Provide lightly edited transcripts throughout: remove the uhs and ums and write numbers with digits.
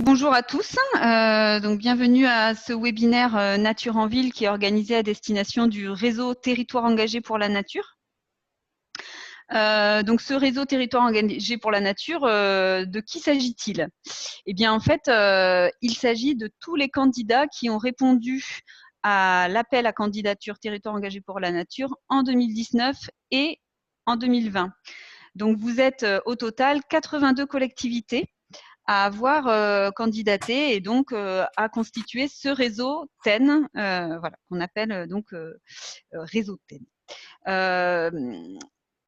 Bonjour à tous, donc bienvenue à ce webinaire Nature en ville qui est organisé à destination du réseau Territoire engagé pour la nature. Donc ce réseau Territoire engagé pour la nature, de qui s'agit-il? Eh bien en fait, il s'agit de tous les candidats qui ont répondu à l'appel à candidature Territoire engagé pour la nature en 2019 et en 2020. Donc vous êtes au total 82 collectivités à avoir candidaté et donc à constituer ce réseau TEN, voilà, qu'on appelle donc réseau TEN. À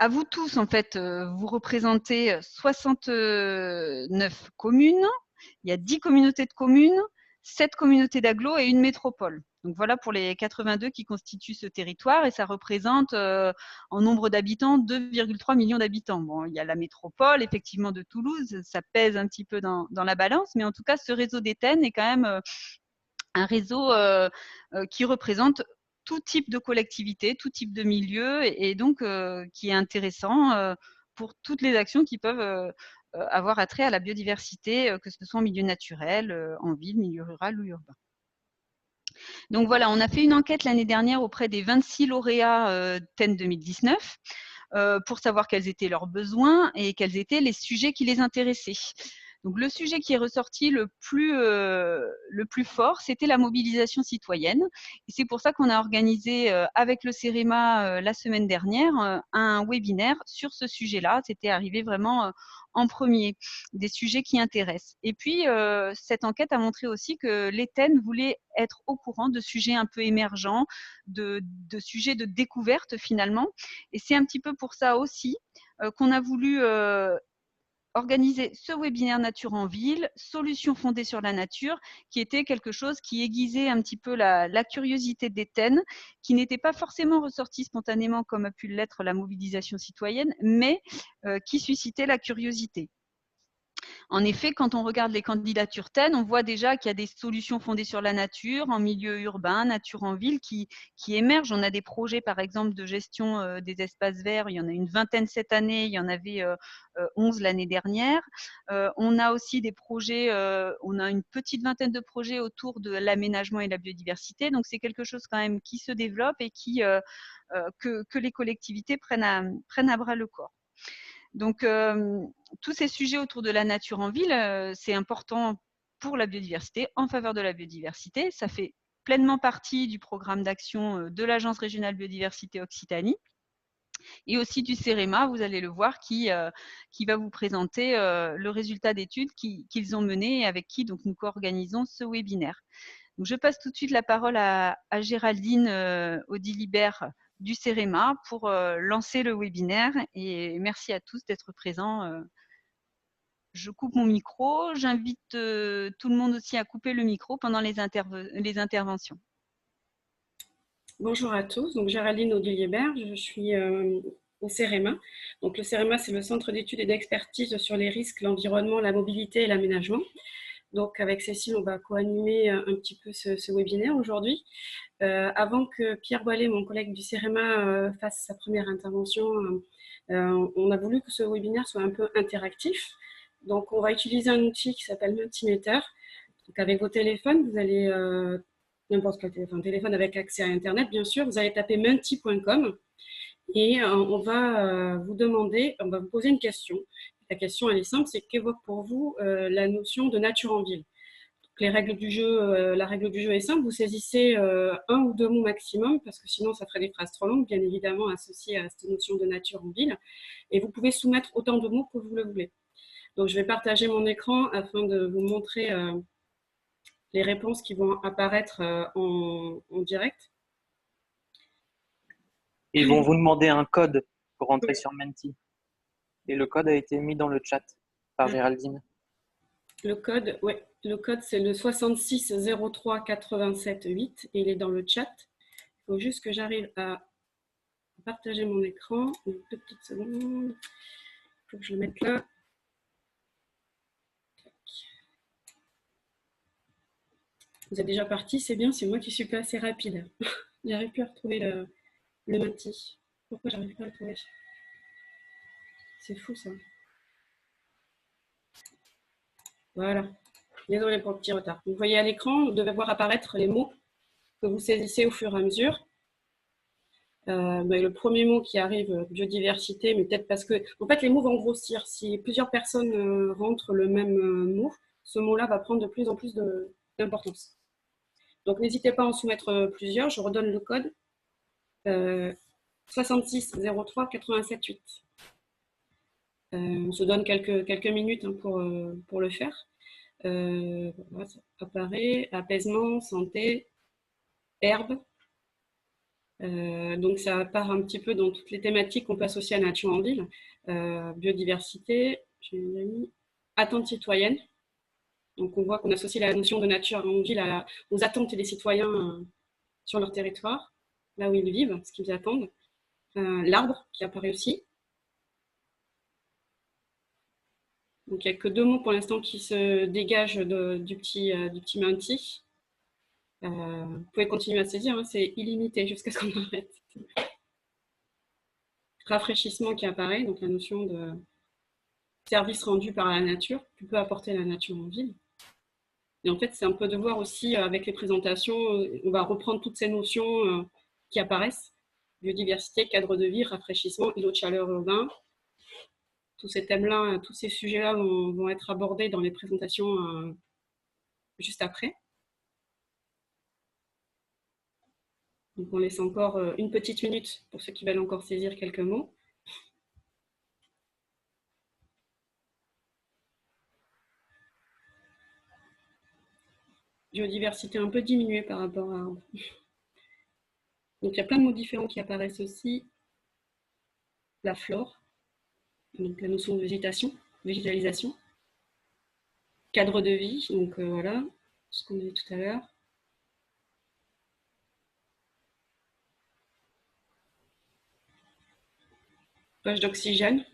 vous tous, en fait, vous représentez 69 communes, il y a 10 communautés de communes, 7 communautés d'agglos et une métropole. Donc voilà pour les 82 qui constituent ce territoire et ça représente en nombre d'habitants 2,3 millions d'habitants. Bon, il y a la métropole effectivement de Toulouse, ça pèse un petit peu dans la balance, mais en tout cas ce réseau d'Éten est quand même un réseau qui représente tout type de collectivité, tout type de milieu et donc qui est intéressant pour toutes les actions qui peuvent avoir attrait à la biodiversité, que ce soit en milieu naturel, en ville, milieu rural ou urbain. Donc voilà, on a fait une enquête l'année dernière auprès des 26 lauréats TEN 2019 pour savoir quels étaient leurs besoins et quels étaient les sujets qui les intéressaient. Donc le sujet qui est ressorti le plus fort, c'était la mobilisation citoyenne. Et c'est pour ça qu'on a organisé avec le CEREMA la semaine dernière un webinaire sur ce sujet-là. C'était arrivé vraiment en premier, des sujets qui intéressent. Et puis, cette enquête a montré aussi que l'Éten voulait être au courant de sujets un peu émergents, de sujets de découverte finalement. Et c'est un petit peu pour ça aussi qu'on a voulu organiser ce webinaire Nature en ville, solutions fondées sur la nature, qui était quelque chose qui aiguisait un petit peu la curiosité d'Éten, qui n'était pas forcément ressorti spontanément comme a pu l'être la mobilisation citoyenne, mais qui suscitait la curiosité. En effet, quand on regarde les candidatures TEN, on voit déjà qu'il y a des solutions fondées sur la nature, en milieu urbain, nature en ville, qui émergent. On a des projets, par exemple, de gestion des espaces verts. Il y en a une vingtaine cette année, il y en avait 11 l'année dernière. On a aussi des projets, on a une petite vingtaine de projets autour de l'aménagement et la biodiversité. Donc, c'est quelque chose quand même qui se développe et que les collectivités prennent à bras le corps. Donc, tous ces sujets autour de la nature en ville, c'est important pour la biodiversité, en faveur de la biodiversité. Ça fait pleinement partie du programme d'action de l'Agence régionale biodiversité Occitanie et aussi du CEREMA, vous allez le voir, qui va vous présenter le résultat d'études qu'ils ont menées et avec qui donc, nous co-organisons ce webinaire. Donc, je passe tout de suite la parole à Géraldine Audilibert du CEREMA pour lancer le webinaire et merci à tous d'être présents. Je coupe mon micro, j'invite tout le monde aussi à couper le micro pendant les interventions. Bonjour à tous, donc Géraldine Audilibert, je suis au CEREMA. Donc le CEREMA, c'est le Centre d'études et d'expertise sur les risques, l'environnement, la mobilité et l'aménagement. Donc avec Cécile, on va co-animer un petit peu ce webinaire aujourd'hui. Avant que Pierre Boilet, mon collègue du CEREMA, fasse sa première intervention, on a voulu que ce webinaire soit un peu interactif. Donc on va utiliser un outil qui s'appelle Mentimeter. Donc avec vos téléphones, vous allez, n'importe quel téléphone avec accès à Internet, bien sûr, vous allez taper menti.com et on va vous demander, on va vous poser une question. La question, elle est simple, c'est qu'évoque pour vous la notion de nature en ville. Les règles du jeu, la règle du jeu est simple, vous saisissez un ou deux mots maximum, parce que sinon ça ferait des phrases trop longues, bien évidemment, associées à cette notion de nature en ville. Et vous pouvez soumettre autant de mots que vous le voulez. Donc je vais partager mon écran afin de vous montrer les réponses qui vont apparaître en direct. Ils vont vous demander un code pour rentrer sur Menti. Et le code a été mis dans le chat par Géraldine. Le code, ouais, le code c'est le 66 03 87 8 et il est dans le chat. Il faut juste que j'arrive à partager mon écran. Une petite seconde. Il faut que je le mette là. Vous êtes déjà parti, c'est bien, c'est moi qui suis pas assez rapide. J'arrive plus à retrouver le Menti. Pourquoi j'arrive pas à le trouver? C'est fou ça. Voilà. Désolée pour le petit retard. Vous voyez à l'écran, vous devez voir apparaître les mots que vous saisissez au fur et à mesure. Le premier mot qui arrive, biodiversité, mais peut-être parce que, en fait, les mots vont grossir. Si plusieurs personnes rentrent le même mot, ce mot-là va prendre de plus en plus d'importance. Donc, n'hésitez pas à en soumettre plusieurs. Je redonne le code 66 03 87 8. On se donne quelques minutes pour le faire. Voilà, ça apparaît, apaisement, santé, herbe. Donc ça part un petit peu dans toutes les thématiques qu'on peut associer à nature en ville. Biodiversité, j'ai mis attente citoyenne. Donc on voit qu'on associe la notion de nature en ville aux attentes des citoyens sur leur territoire, là où ils vivent, ce qu'ils attendent. L'arbre qui apparaît aussi. Donc il n'y a que 2 mots pour l'instant qui se dégagent du petit Menti. Vous pouvez continuer à saisir, hein, c'est illimité jusqu'à ce qu'on arrête. Rafraîchissement qui apparaît, donc la notion de service rendu par la nature, que peut apporter la nature en ville. Et en fait, c'est un peu de voir aussi avec les présentations, on va reprendre toutes ces notions qui apparaissent. Biodiversité, cadre de vie, rafraîchissement, îlot de chaleur urbain. Tous ces thèmes-là, tous ces sujets-là vont être abordés dans les présentations juste après. Donc on laisse encore une petite minute pour ceux qui veulent encore saisir quelques mots. Biodiversité un peu diminuée par rapport à... Donc il y a plein de mots différents qui apparaissent aussi. La flore, donc la notion de végétation, végétalisation. Cadre de vie, donc voilà, ce qu'on a dit tout à l'heure. Poche d'oxygène.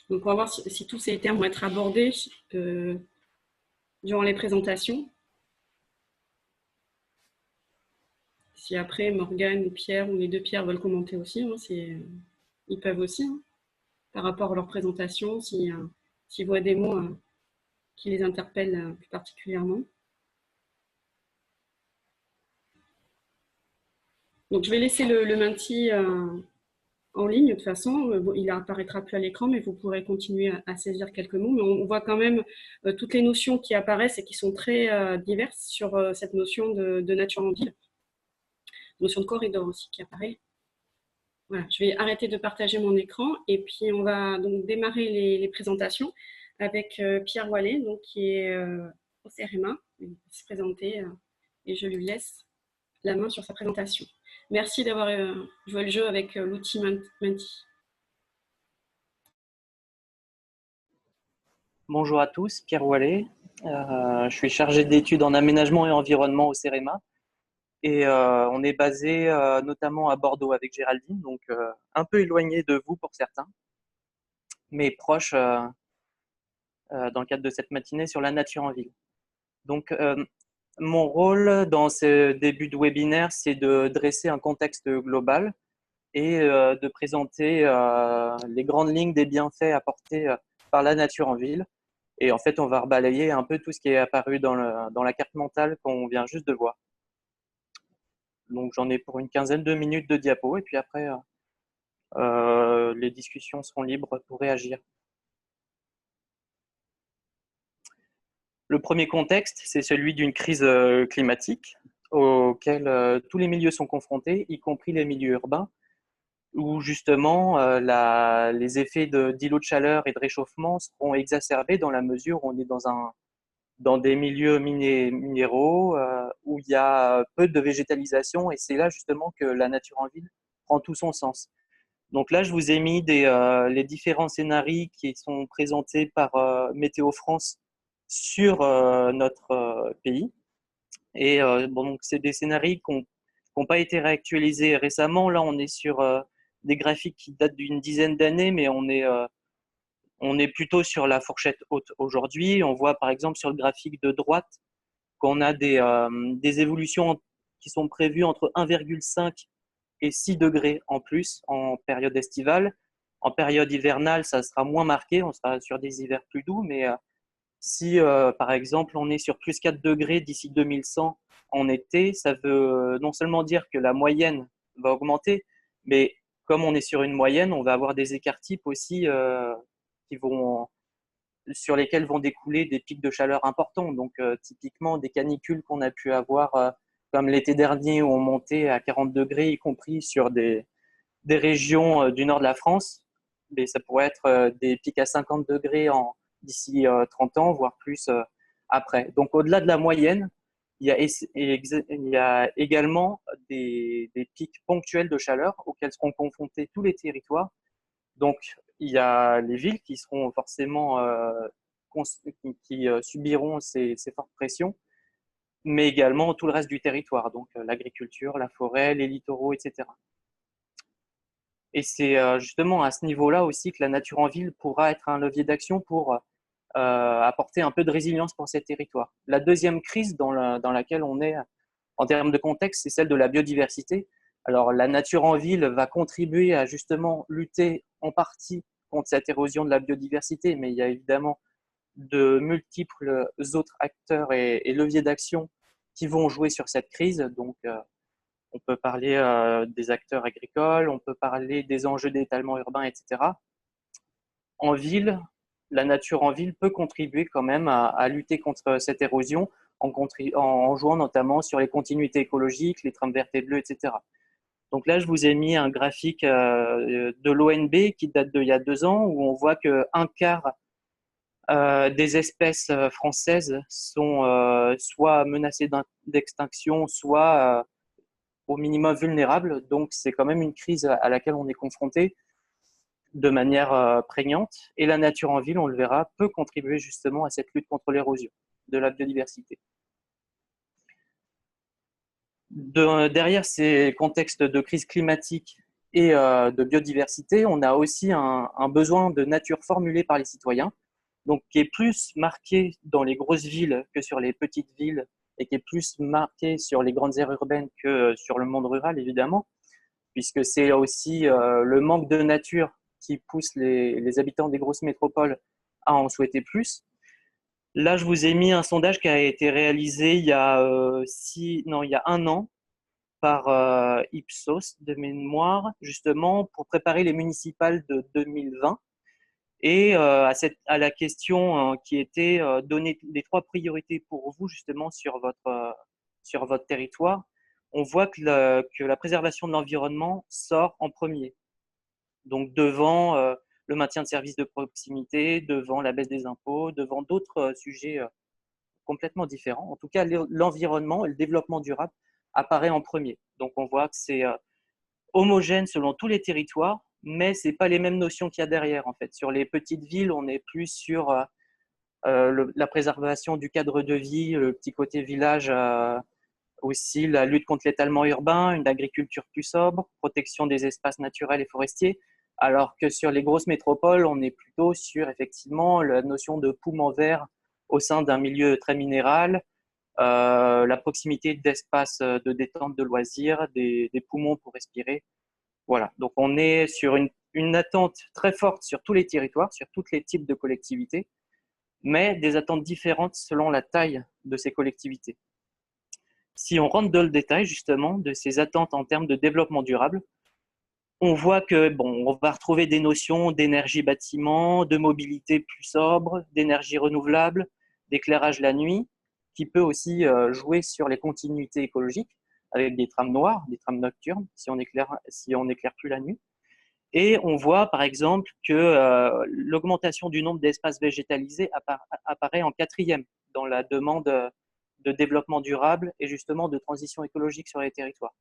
Donc on va voir si tous ces termes vont être abordés durant les présentations. Si après Morgane ou Pierre ou les 2 Pierre veulent commenter aussi, hein, ils peuvent aussi, hein, par rapport à leur présentation, s'ils voient des mots qui les interpellent plus particulièrement. Donc je vais laisser le Menti en ligne, de toute façon, il apparaîtra plus à l'écran, mais vous pourrez continuer à saisir quelques mots. Mais on voit quand même toutes les notions qui apparaissent et qui sont très diverses sur cette notion de nature en ville. Notion de corridor aussi qui apparaît. Voilà, je vais arrêter de partager mon écran et puis on va donc démarrer les présentations avec Pierre Wallet, donc, qui est au CEREMA. Il va se présenter et je lui laisse la main sur sa présentation. Merci d'avoir joué le jeu avec l'outil Menti. Bonjour à tous, Pierre Wallet. Je suis chargé d'études en aménagement et environnement au CEREMA. Et on est basé notamment à Bordeaux avec Géraldine, donc un peu éloigné de vous pour certains, mais proche dans le cadre de cette matinée sur la nature en ville. Donc mon rôle dans ce début de webinaire, c'est de dresser un contexte global et de présenter les grandes lignes des bienfaits apportés par la nature en ville. Et en fait, on va rebalayer un peu tout ce qui est apparu dans la carte mentale qu'on vient juste de voir. Donc, j'en ai pour une quinzaine de minutes de diapo et puis après, les discussions seront libres pour réagir. Le premier contexte, c'est celui d'une crise climatique auquel tous les milieux sont confrontés, y compris les milieux urbains, où justement les effets d'îlots de chaleur et de réchauffement seront exacerbés dans la mesure où on est dans des milieux minéraux où il y a peu de végétalisation et c'est là justement que la nature en ville prend tout son sens. Donc là, je vous ai mis les différents scénarios qui sont présentés par Météo France sur notre pays. Et donc c'est des scénarios qui n'ont pas été réactualisés récemment. Là, on est sur des graphiques qui datent d'une dizaine d'années, mais on est plutôt sur la fourchette haute aujourd'hui. On voit par exemple sur le graphique de droite qu'on a des évolutions qui sont prévues entre 1,5 et 6 degrés en plus en période estivale. En période hivernale, ça sera moins marqué, on sera sur des hivers plus doux, mais si, par exemple, on est sur plus 4 degrés d'ici 2100 en été, ça veut non seulement dire que la moyenne va augmenter, mais comme on est sur une moyenne, on va avoir des écarts types aussi qui vont, sur lesquels vont découler des pics de chaleur importants. Donc, typiquement, des canicules qu'on a pu avoir, comme l'été dernier, où on montait à 40 degrés, y compris sur des régions du nord de la France, mais ça pourrait être des pics à 50 degrés d'ici 30 ans, voire plus après. Donc, au-delà de la moyenne, il y a également des pics ponctuels de chaleur auxquels seront confrontés tous les territoires. Donc, il y a les villes qui seront forcément qui subiront ces fortes pressions, mais également tout le reste du territoire, donc l'agriculture, la forêt, les littoraux, etc. Et c'est justement à ce niveau-là aussi que la nature en ville pourra être un levier d'action pour apporter un peu de résilience pour ces territoires. La deuxième crise dans laquelle on est en termes de contexte, c'est celle de la biodiversité. Alors, la nature en ville va contribuer à justement lutter en partie contre cette érosion de la biodiversité, mais il y a évidemment de multiples autres acteurs et leviers d'action qui vont jouer sur cette crise. Donc, on peut parler des acteurs agricoles, on peut parler des enjeux d'étalement urbain, etc. En ville, la nature en ville peut contribuer quand même à lutter contre cette érosion en jouant notamment sur les continuités écologiques, les trames vertes et bleues, etc. Donc là, je vous ai mis un graphique de l'ONB qui date d'il y a 2 ans, où on voit qu'un quart des espèces françaises sont soit menacées d'extinction, soit au minimum vulnérables. Donc c'est quand même une crise à laquelle on est confronté de manière prégnante. Et la nature en ville, on le verra, peut contribuer justement à cette lutte contre l'érosion de la biodiversité. Derrière ces contextes de crise climatique et de biodiversité, on a aussi un besoin de nature formulé par les citoyens, donc qui est plus marqué dans les grosses villes que sur les petites villes et qui est plus marqué sur les grandes aires urbaines que sur le monde rural, évidemment, puisque c'est aussi le manque de nature qui pousse les habitants des grosses métropoles à en souhaiter plus. Là, je vous ai mis un sondage qui a été réalisé il y a 1 an par Ipsos de mémoire, justement pour préparer les municipales de 2020. Et à la question qui était donner les 3 priorités pour vous justement sur votre territoire, on voit que la préservation de l'environnement sort en premier. Donc devant le maintien de services de proximité, devant la baisse des impôts, devant d'autres sujets complètement différents. En tout cas, l'environnement et le développement durable apparaît en premier. Donc on voit que c'est homogène selon tous les territoires, mais ce n'est pas les mêmes notions qu'il y a derrière. En fait. Sur les petites villes, on est plus sur la préservation du cadre de vie, le petit côté village, aussi la lutte contre l'étalement urbain, une agriculture plus sobre, protection des espaces naturels et forestiers, alors que sur les grosses métropoles, on est plutôt sur effectivement la notion de poumon vert au sein d'un milieu très minéral, la proximité d'espaces de détente, de loisirs, des poumons pour respirer. Voilà, donc on est sur une attente très forte sur tous les territoires, sur tous les types de collectivités, mais des attentes différentes selon la taille de ces collectivités. Si on rentre dans le détail justement de ces attentes en termes de développement durable, on voit que on va retrouver des notions d'énergie bâtiment, de mobilité plus sobre, d'énergie renouvelable, d'éclairage la nuit, qui peut aussi jouer sur les continuités écologiques avec des trames noires, des trames nocturnes, si on n'éclaire plus la nuit. Et on voit par exemple que l'augmentation du nombre d'espaces végétalisés apparaît en 4e dans la demande de développement durable et justement de transition écologique sur les territoires.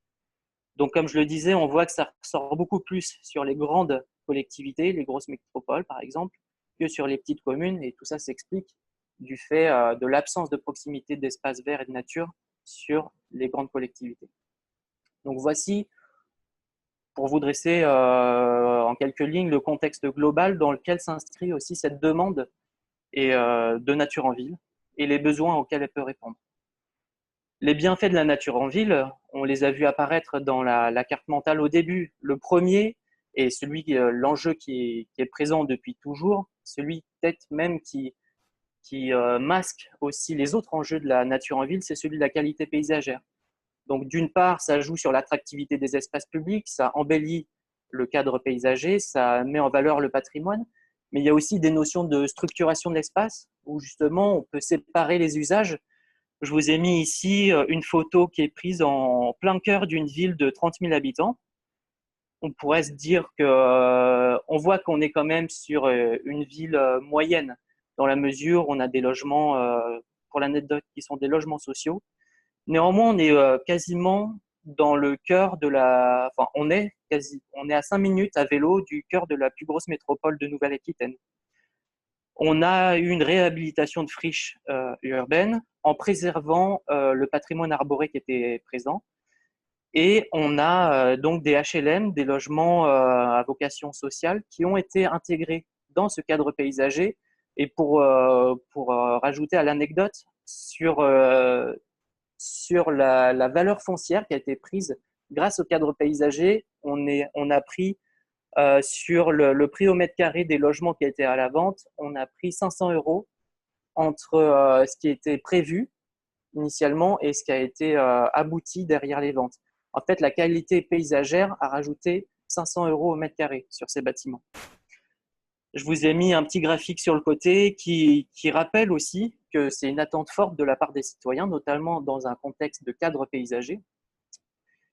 Donc comme je le disais, on voit que ça ressort beaucoup plus sur les grandes collectivités, les grosses métropoles par exemple, que sur les petites communes, et tout ça s'explique du fait de l'absence de proximité d'espaces verts et de nature sur les grandes collectivités. Donc voici, pour vous dresser en quelques lignes, le contexte global dans lequel s'inscrit aussi cette demande de nature en ville et les besoins auxquels elle peut répondre. Les bienfaits de la nature en ville, on les a vus apparaître dans la carte mentale au début. Le premier, et l'enjeu qui est présent depuis toujours, celui peut-être même qui masque aussi les autres enjeux de la nature en ville, c'est celui de la qualité paysagère. Donc d'une part, ça joue sur l'attractivité des espaces publics, ça embellit le cadre paysager, ça met en valeur le patrimoine, mais il y a aussi des notions de structuration de l'espace, où justement on peut séparer les usages. Je vous ai mis ici une photo qui est prise en plein cœur d'une ville de 30 000 habitants. On pourrait se dire on voit qu'on est quand même sur une ville moyenne, dans la mesure où on a des logements, pour l'anecdote, qui sont des logements sociaux. Néanmoins, on est quasiment dans le cœur de enfin, on est à 5 minutes à vélo du cœur de la plus grosse métropole de Nouvelle-Aquitaine. On a eu une réhabilitation de friches urbaines en préservant le patrimoine arboré qui était présent. Et on a donc des HLM, des logements à vocation sociale, qui ont été intégrés dans ce cadre paysager. Et pour rajouter à l'anecdote sur la valeur foncière qui a été prise grâce au cadre paysager, on a pris sur le prix au mètre carré des logements qui étaient à la vente, on a pris 500 € entre ce qui était prévu initialement et ce qui a été abouti derrière les ventes. En fait, la qualité paysagère a rajouté 500 € au mètre carré sur ces bâtiments. Je vous ai mis un petit graphique sur le côté qui rappelle aussi que c'est une attente forte de la part des citoyens, notamment dans un contexte de cadre paysager,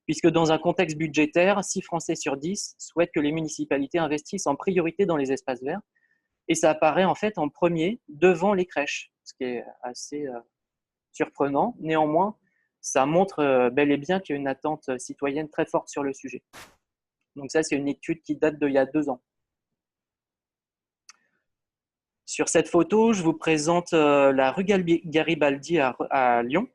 puisque dans un contexte budgétaire, 6 Français sur 10 souhaitent que les municipalités investissent en priorité dans les espaces verts, et ça apparaît en fait en premier devant les crèches, ce qui est assez surprenant. Néanmoins, ça montre bel et bien qu'il y a une attente citoyenne très forte sur le sujet. Donc ça, c'est une étude qui date d'il y a 2 ans. Sur cette photo, je vous présente la rue Garibaldi à Lyon,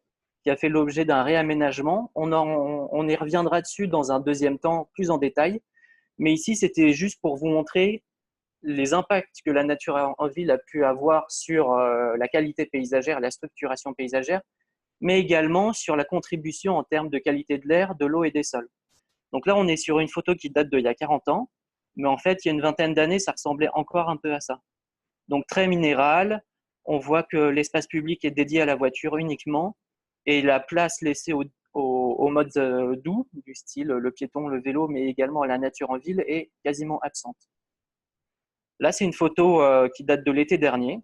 qui a fait l'objet d'un réaménagement. On y reviendra dessus dans un deuxième temps, plus en détail. Mais ici, c'était juste pour vous montrer les impacts que la nature en ville a pu avoir sur la qualité paysagère, la structuration paysagère, mais également sur la contribution en termes de qualité de l'air, de l'eau et des sols. Donc là, on est sur une photo qui date d'il y a 40 ans, mais en fait, il y a une vingtaine d'années, ça ressemblait encore un peu à ça. Donc très minéral, on voit que l'espace public est dédié à la voiture uniquement, et la place laissée aux modes doux, du style le piéton, le vélo, mais également à la nature en ville, est quasiment absente. Là, c'est une photo qui date de l'été dernier.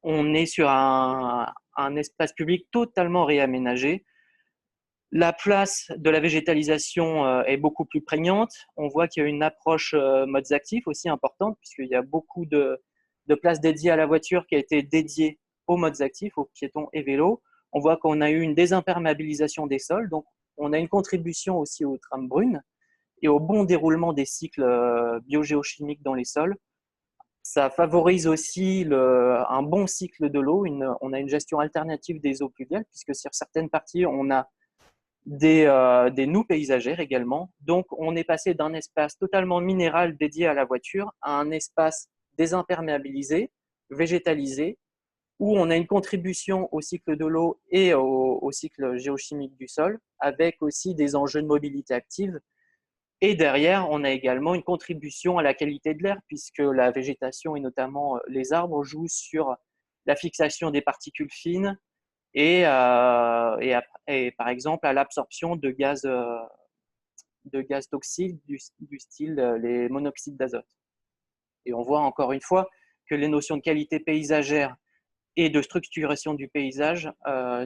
On est sur un espace public totalement réaménagé. La place de la végétalisation est beaucoup plus prégnante. On voit qu'il y a une approche modes actifs aussi importante, puisqu'il y a beaucoup de places dédiées à la voiture qui a été dédiée aux modes actifs, aux piétons et vélos. On voit qu'on a eu une désimperméabilisation des sols, donc on a une contribution aussi aux trames brunes et au bon déroulement des cycles biogéochimiques dans les sols. Ça favorise aussi un bon cycle de l'eau. On a une gestion alternative des eaux pluviales, puisque sur certaines parties, on a des noues paysagères également. Donc, on est passé d'un espace totalement minéral dédié à la voiture à un espace désimperméabilisé, végétalisé, où on a une contribution au cycle de l'eau et au cycle géochimique du sol, avec aussi des enjeux de mobilité active. Et derrière, on a également une contribution à la qualité de l'air, puisque la végétation et notamment les arbres jouent sur la fixation des particules fines et par exemple à l'absorption de gaz toxiques du style les monoxydes d'azote. Et on voit encore une fois que les notions de qualité paysagère et de structuration du paysage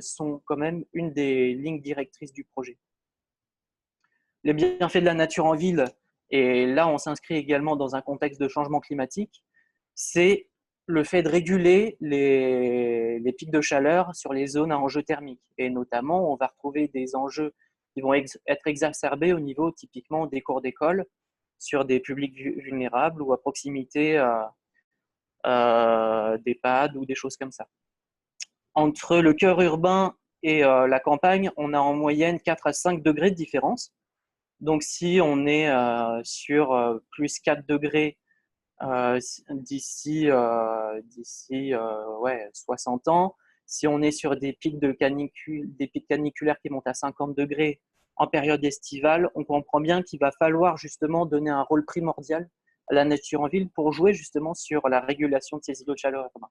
sont quand même une des lignes directrices du projet. Les bienfaits de la nature en ville, et là on s'inscrit également dans un contexte de changement climatique, c'est le fait de réguler les pics de chaleur sur les zones à enjeux thermiques. Et notamment, on va retrouver des enjeux qui vont être exacerbés au niveau typiquement des cours d'école, sur des publics vulnérables ou à proximité d'EHPAD ou des choses comme ça. Entre le cœur urbain et la campagne, on a en moyenne 4 à 5 degrés de différence. Donc si on est sur plus 4 degrés d'ici 60 ans, si on est sur des pics caniculaires qui montent à 50 degrés en période estivale, on comprend bien qu'il va falloir justement donner un rôle primordial à la nature en ville pour jouer justement sur la régulation de ces îlots de chaleur urbains.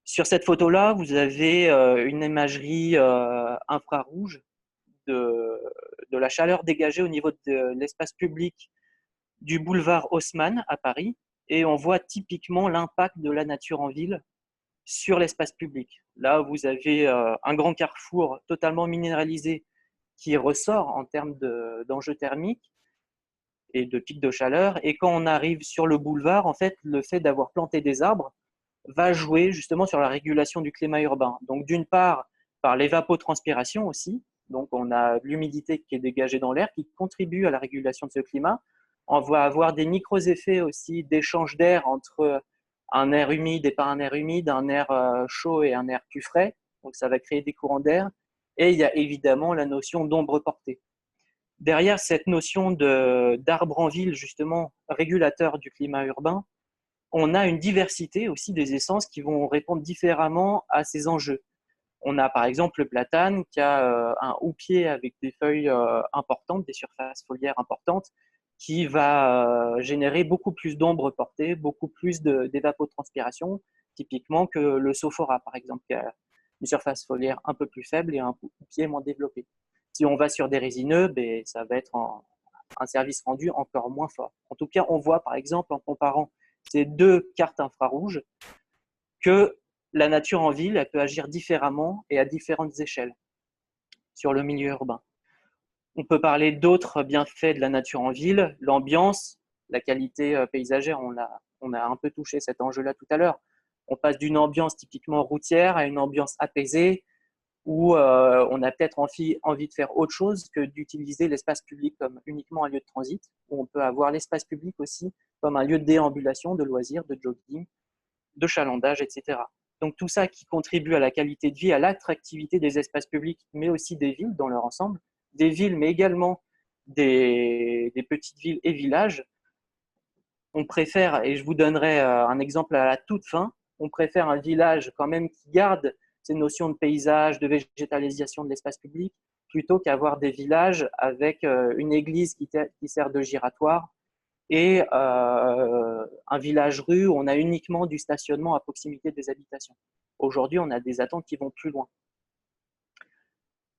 Sur cette photo-là, vous avez une imagerie infrarouge de la chaleur dégagée au niveau de l'espace public du boulevard Haussmann à Paris, et on voit typiquement l'impact de la nature en ville sur l'espace public. Là, vous avez un grand carrefour totalement minéralisé qui ressort en termes d'enjeux thermiques et de pics de chaleur. Et quand on arrive sur le boulevard, en fait, le fait d'avoir planté des arbres va jouer justement sur la régulation du climat urbain. Donc, d'une part, par l'évapotranspiration aussi. Donc, on a l'humidité qui est dégagée dans l'air qui contribue à la régulation de ce climat. On va avoir des micro-effets aussi d'échange d'air entre un air humide et pas un air humide, un air chaud et un air plus frais. Donc, ça va créer des courants d'air. Et il y a évidemment la notion d'ombre portée. Derrière cette notion d'arbre en ville, justement, régulateur du climat urbain, on a une diversité aussi des essences qui vont répondre différemment à ces enjeux. On a par exemple le platane qui a un houppier avec des feuilles importantes, des surfaces foliaires importantes, qui va générer beaucoup plus d'ombre portée, beaucoup plus d'évapotranspiration, typiquement que le sophora, par exemple, qui a une surface foliaire un peu plus faible et un houppier moins développé. Si on va sur des résineux, ben, ça va être un service rendu encore moins fort. En tout cas, on voit par exemple en comparant ces deux cartes infrarouges que la nature en ville, elle peut agir différemment et à différentes échelles sur le milieu urbain. On peut parler d'autres bienfaits de la nature en ville, l'ambiance, la qualité paysagère, on a un peu touché cet enjeu-là tout à l'heure. On passe d'une ambiance typiquement routière à une ambiance apaisée, où on a peut-être envie de faire autre chose que d'utiliser l'espace public comme uniquement un lieu de transit, où on peut avoir l'espace public aussi comme un lieu de déambulation, de loisirs, de jogging, de chalandage, etc. Donc tout ça qui contribue à la qualité de vie, à l'attractivité des espaces publics, mais aussi des villes dans leur ensemble, des villes, mais également des petites villes et villages. On préfère, et je vous donnerai un exemple à la toute fin, on préfère un village quand même qui garde ces notions de paysage, de végétalisation de l'espace public, plutôt qu'avoir des villages avec une église qui sert de giratoire et un village-rue où on a uniquement du stationnement à proximité des habitations. Aujourd'hui, on a des attentes qui vont plus loin.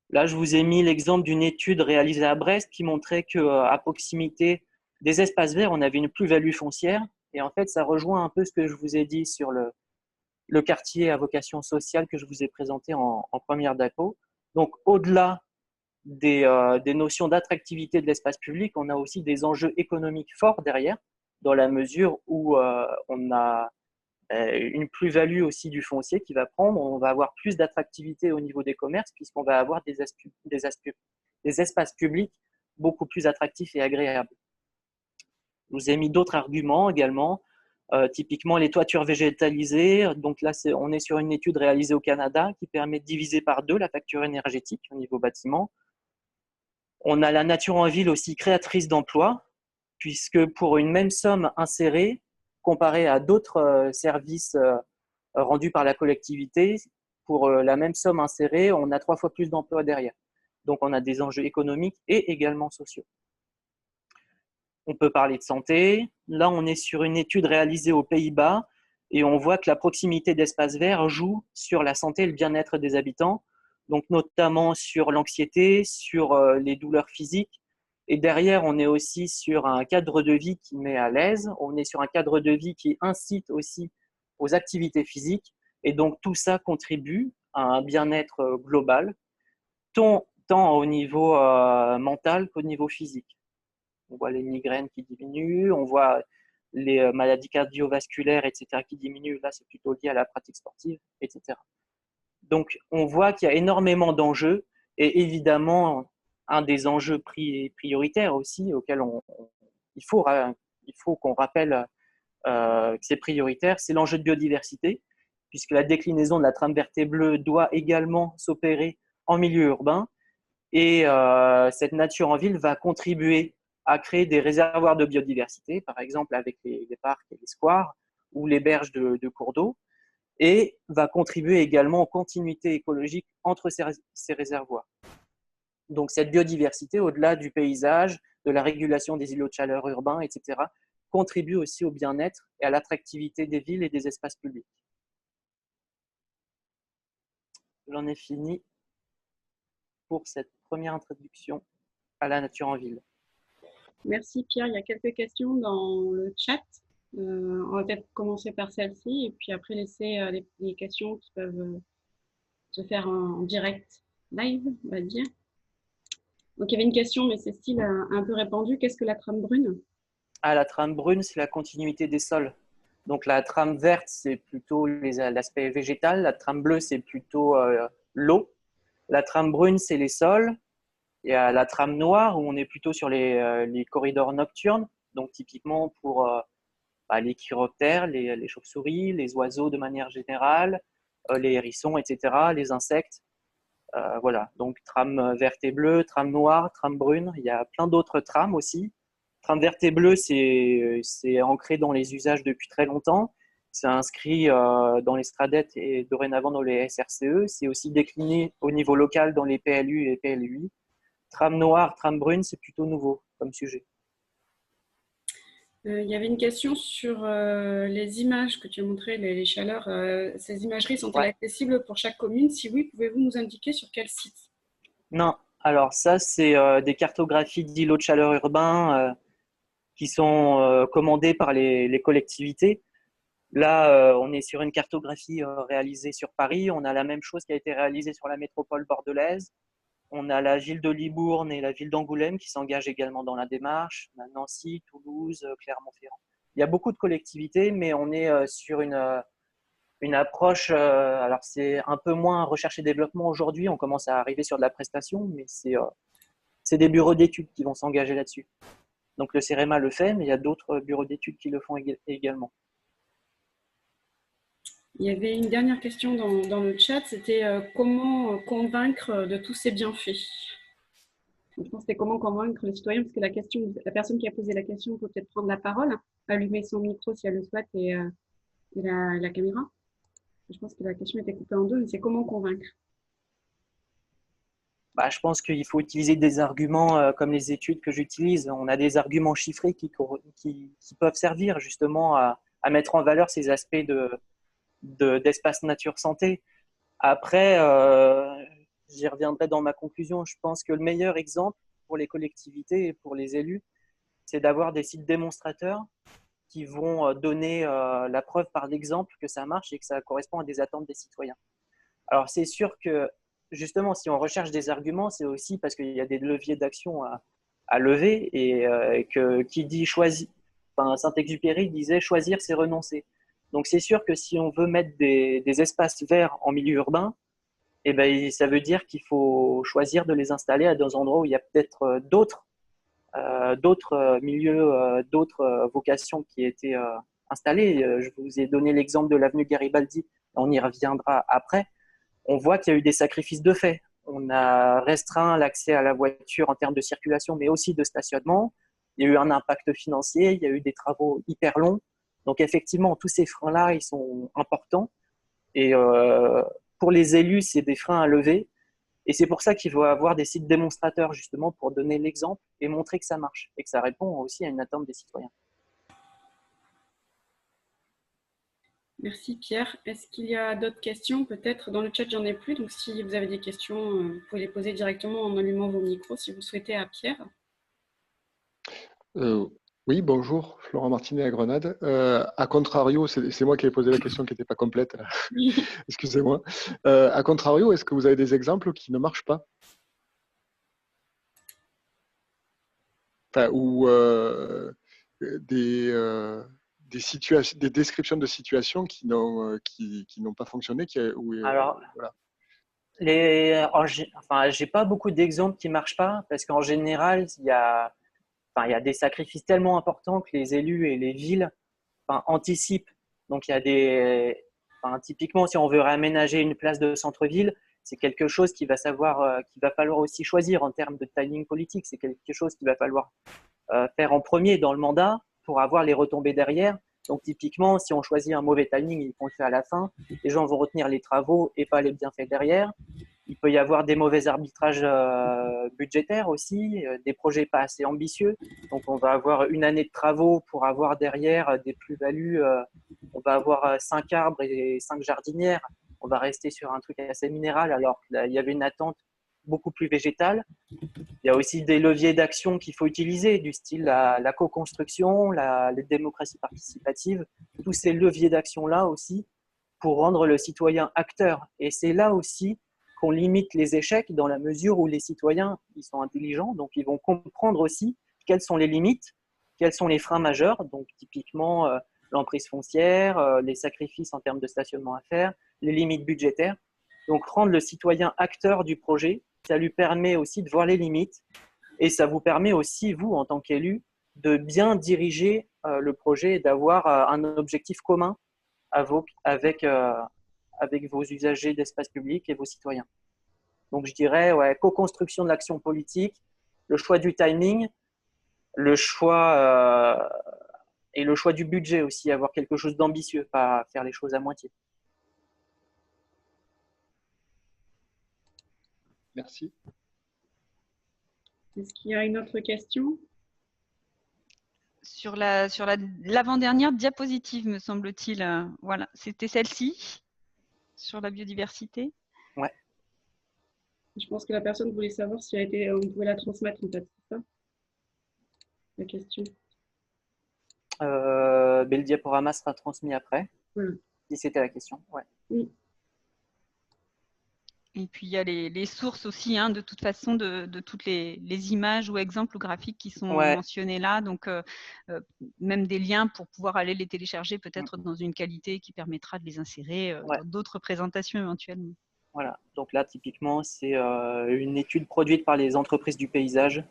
Là, je vous ai mis l'exemple d'une étude réalisée à Brest qui montrait qu'à proximité des espaces verts, on avait une plus-value foncière. Et en fait, ça rejoint un peu ce que je vous ai dit sur le quartier à vocation sociale que je vous ai présenté en première diapo. Donc, au-delà des notions d'attractivité de l'espace public, on a aussi des enjeux économiques forts derrière, dans la mesure où on a une plus-value aussi du foncier qui va prendre, on va avoir plus d'attractivité au niveau des commerces puisqu'on va avoir des espaces publics beaucoup plus attractifs et agréables. Je vous ai mis d'autres arguments également, typiquement les toitures végétalisées. Donc là, on est sur une étude réalisée au Canada qui permet de diviser par 2 la facture énergétique au niveau bâtiment. On a la nature en ville aussi créatrice d'emplois, puisque pour une même somme insérée, comparée à d'autres services rendus par la collectivité, pour la même somme insérée, on a 3 fois plus d'emplois derrière. Donc on a des enjeux économiques et également sociaux. On peut parler de santé. Là, on est sur une étude réalisée aux Pays-Bas et on voit que la proximité d'espaces verts joue sur la santé et le bien-être des habitants, donc notamment sur l'anxiété, sur les douleurs physiques. Et derrière, on est aussi sur un cadre de vie qui met à l'aise. On est sur un cadre de vie qui incite aussi aux activités physiques. Et donc, tout ça contribue à un bien-être global, tant au niveau mental qu'au niveau physique. On voit les migraines qui diminuent, on voit les maladies cardiovasculaires, etc., qui diminuent. Là, c'est plutôt lié à la pratique sportive, etc. Donc, on voit qu'il y a énormément d'enjeux et évidemment, un des enjeux prioritaires aussi auquel il faut qu'on rappelle que c'est prioritaire, c'est l'enjeu de biodiversité, puisque la déclinaison de la trame verte et bleue doit également s'opérer en milieu urbain. Et cette nature en ville va contribuer à créer des réservoirs de biodiversité, par exemple avec les parcs et les squares ou les berges de cours d'eau, et va contribuer également aux continuités écologiques entre ces réservoirs. Donc, cette biodiversité, au-delà du paysage, de la régulation des îlots de chaleur urbains, etc., contribue aussi au bien-être et à l'attractivité des villes et des espaces publics. J'en ai fini pour cette première introduction à la nature en ville. Merci Pierre. Il y a quelques questions dans le chat. On va peut-être commencer par celle-ci et puis après laisser les questions qui peuvent se faire en direct live, on va dire. Donc il y avait une question, mais Cécile a un peu répondu. Qu'est-ce que la trame brune? Ah, la trame brune, c'est la continuité des sols. Donc la trame verte, c'est plutôt l'aspect végétal. La trame bleue, c'est plutôt l'eau. La trame brune, c'est les sols. Il y a la trame noire, où on est plutôt sur les corridors nocturnes. Donc typiquement pour les chiroptères, les chauves-souris, les oiseaux de manière générale, les hérissons, etc., les insectes. Voilà, donc trame verte et bleue, trame noire, trame brune. Il y a plein d'autres trames aussi. Trame verte et bleue, c'est ancré dans les usages depuis très longtemps. C'est inscrit dans les STRADET et dorénavant dans les SRCE. C'est aussi décliné au niveau local dans les PLU et PLUI. Trame noire, trame brune, c'est plutôt nouveau comme sujet. Il y avait une question sur les images que tu as montrées, les chaleurs. Ces imageries sont-elles accessibles pour chaque commune? Si oui, pouvez-vous nous indiquer sur quel site? Non, alors ça, c'est des cartographies d'îlots de chaleur urbains qui sont commandées par les collectivités. Là, on est sur une cartographie réalisée sur Paris. On a la même chose qui a été réalisée sur la métropole bordelaise. On a la ville de Libourne et la ville d'Angoulême qui s'engagent également dans la démarche. On a Nancy, Toulouse, Clermont-Ferrand. Il y a beaucoup de collectivités, mais on est sur une approche. Alors, c'est un peu moins recherche et développement aujourd'hui. On commence à arriver sur de la prestation, mais c'est des bureaux d'études qui vont s'engager là-dessus. Donc, le CEREMA le fait, mais il y a d'autres bureaux d'études qui le font également. Il y avait une dernière question dans le chat, c'était comment convaincre de tous ces bienfaits? Je pense que c'était comment convaincre les citoyens, parce que la personne qui a posé la question peut peut-être prendre la parole, allumer son micro si elle le souhaite et la caméra. Je pense que la question était coupée en deux, mais c'est comment convaincre? Je pense qu'il faut utiliser des arguments comme les études que j'utilise. On a des arguments chiffrés qui peuvent servir justement à mettre en valeur ces aspects d'espace nature santé. Après, j'y reviendrai dans ma conclusion. Je pense que le meilleur exemple pour les collectivités et pour les élus, c'est d'avoir des sites démonstrateurs qui vont donner la preuve par l'exemple que ça marche et que ça correspond à des attentes des citoyens. Alors, c'est sûr que, justement, si on recherche des arguments, c'est aussi parce qu'il y a des leviers d'action à lever et que qui dit choisir, enfin, Saint-Exupéry disait choisir, c'est renoncer. Donc, c'est sûr que si on veut mettre des espaces verts en milieu urbain, eh ben, ça veut dire qu'il faut choisir de les installer à des endroits où il y a peut-être d'autres milieux, d'autres vocations qui étaient installées. Je vous ai donné l'exemple de l'avenue Garibaldi, on y reviendra après. On voit qu'il y a eu des sacrifices de fait. On a restreint l'accès à la voiture en termes de circulation, mais aussi de stationnement. Il y a eu un impact financier, il y a eu des travaux hyper longs. Donc effectivement, tous ces freins-là, ils sont importants. Et pour les élus, c'est des freins à lever. Et c'est pour ça qu'il faut avoir des sites démonstrateurs, justement, pour donner l'exemple et montrer que ça marche et que ça répond aussi à une attente des citoyens. Merci Pierre. Est-ce qu'il y a d'autres questions? Peut-être dans le chat, j'en ai plus. Donc si vous avez des questions, vous pouvez les poser directement en allumant vos micros si vous souhaitez à Pierre. Oui, bonjour, Florent Martinet à Grenade. A contrario, c'est moi qui ai posé la question qui n'était pas complète. Excusez-moi. A contrario, est-ce que vous avez des exemples qui ne marchent pas? Enfin, ou des descriptions de situations qui n'ont pas fonctionné. Alors, voilà. j'ai pas beaucoup d'exemples qui marchent pas parce qu'en général, il y a des sacrifices tellement importants que les élus et les villes anticipent. Donc, il y a typiquement, si on veut réaménager une place de centre-ville, c'est quelque chose qu'il va falloir aussi choisir en termes de timing politique. C'est quelque chose qu'il va falloir faire en premier dans le mandat pour avoir les retombées derrière. Donc, typiquement, si on choisit un mauvais timing et qu'on le fait à la fin, les gens vont retenir les travaux et pas les bienfaits derrière. Il peut y avoir des mauvais arbitrages budgétaires aussi, des projets pas assez ambitieux. Donc, on va avoir une année de travaux pour avoir derrière des plus-values. On va avoir 5 arbres et 5 jardinières. On va rester sur un truc assez minéral alors qu'il y avait une attente beaucoup plus végétale. Il y a aussi des leviers d'action qu'il faut utiliser, du style la co-construction, la démocratie participative. Tous ces leviers d'action-là aussi pour rendre le citoyen acteur. Et c'est là aussi qu'on limite les échecs dans la mesure où les citoyens, ils sont intelligents, donc ils vont comprendre aussi quelles sont les limites, quels sont les freins majeurs, donc typiquement l'emprise foncière, les sacrifices en termes de stationnement à faire, les limites budgétaires. Donc rendre le citoyen acteur du projet, ça lui permet aussi de voir les limites et ça vous permet aussi, vous, en tant qu'élu, de bien diriger le projet et d'avoir un objectif commun avec vos usagers d'espace public et vos citoyens. Donc je dirais co-construction de l'action politique, le choix du timing, le choix et le choix du budget aussi, avoir quelque chose d'ambitieux, pas faire les choses à moitié. Merci. Est-ce qu'il y a une autre question? Sur l'avant-dernière diapositive, me semble-t-il. Voilà, c'était celle-ci, sur la biodiversité. Ouais. Je pense que la personne voulait savoir si on pouvait la transmettre, en fait, c'est ça? La question. Mais le diaporama sera transmis après, si c'était la question. Ouais. Oui. Et puis, il y a les sources aussi, hein, de toute façon, de toutes les images ou exemples ou graphiques qui sont mentionnés là. Donc, même des liens pour pouvoir aller les télécharger peut-être dans une qualité qui permettra de les insérer dans d'autres présentations éventuellement. Voilà. Donc là, typiquement, c'est une étude produite par les entreprises du paysage,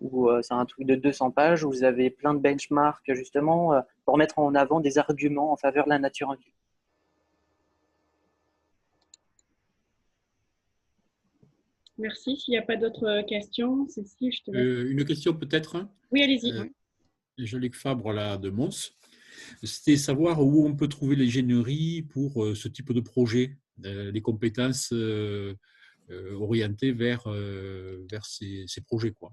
où c'est un truc de 200 pages, où vous avez plein de benchmarks, justement, pour mettre en avant des arguments en faveur de la nature en ville. Merci. S'il n'y a pas d'autres questions, Cécile, je te laisse. Une question peut-être? Oui, allez-y. Jean-Luc Fabre là, de Mons. C'était savoir où on peut trouver l'ingénierie pour ce type de projet, les compétences orientées vers ces projets, quoi.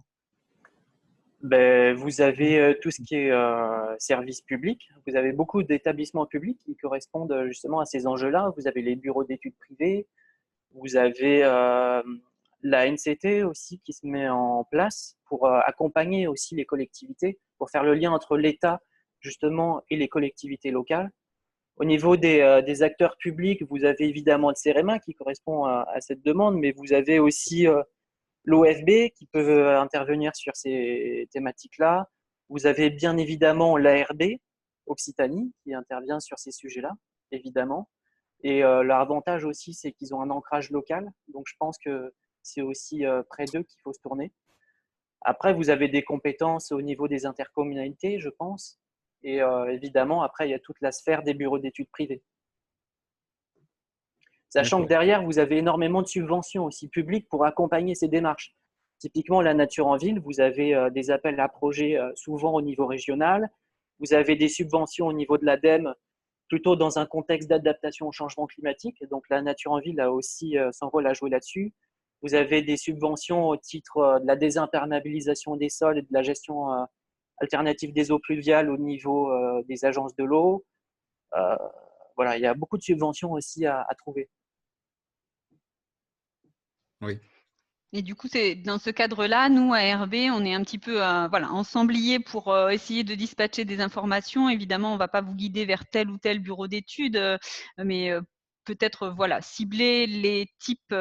Ben, vous avez tout ce qui est service public. Vous avez beaucoup d'établissements publics qui correspondent justement à ces enjeux-là. Vous avez les bureaux d'études privés. Vous avez la NCT aussi qui se met en place pour accompagner aussi les collectivités, pour faire le lien entre l'État justement et les collectivités locales. Au niveau des acteurs publics, vous avez évidemment le CEREMA qui correspond à cette demande, mais vous avez aussi l'OFB qui peut intervenir sur ces thématiques-là. Vous avez bien évidemment l'ARB, Occitanie, qui intervient sur ces sujets-là, évidemment. Et leur avantage aussi, c'est qu'ils ont un ancrage local. Donc, je pense que c'est aussi près d'eux qu'il faut se tourner. Après, vous avez des compétences au niveau des intercommunalités, je pense. Et évidemment, après, il y a toute la sphère des bureaux d'études privés. Sachant que derrière, vous avez énormément de subventions aussi publiques pour accompagner ces démarches. Typiquement, la nature en ville, vous avez des appels à projets souvent au niveau régional. Vous avez des subventions au niveau de l'ADEME, plutôt dans un contexte d'adaptation au changement climatique. Donc, la nature en ville a aussi son rôle à jouer là-dessus. Vous avez des subventions au titre de la désimperméabilisation des sols et de la gestion alternative des eaux pluviales au niveau des agences de l'eau. Voilà, il y a beaucoup de subventions aussi à trouver. Oui. Et du coup, c'est dans ce cadre-là, nous, à RB, on est un petit peu ensembliés pour essayer de dispatcher des informations. Évidemment, on ne va pas vous guider vers tel ou tel bureau d'études, mais peut-être cibler les types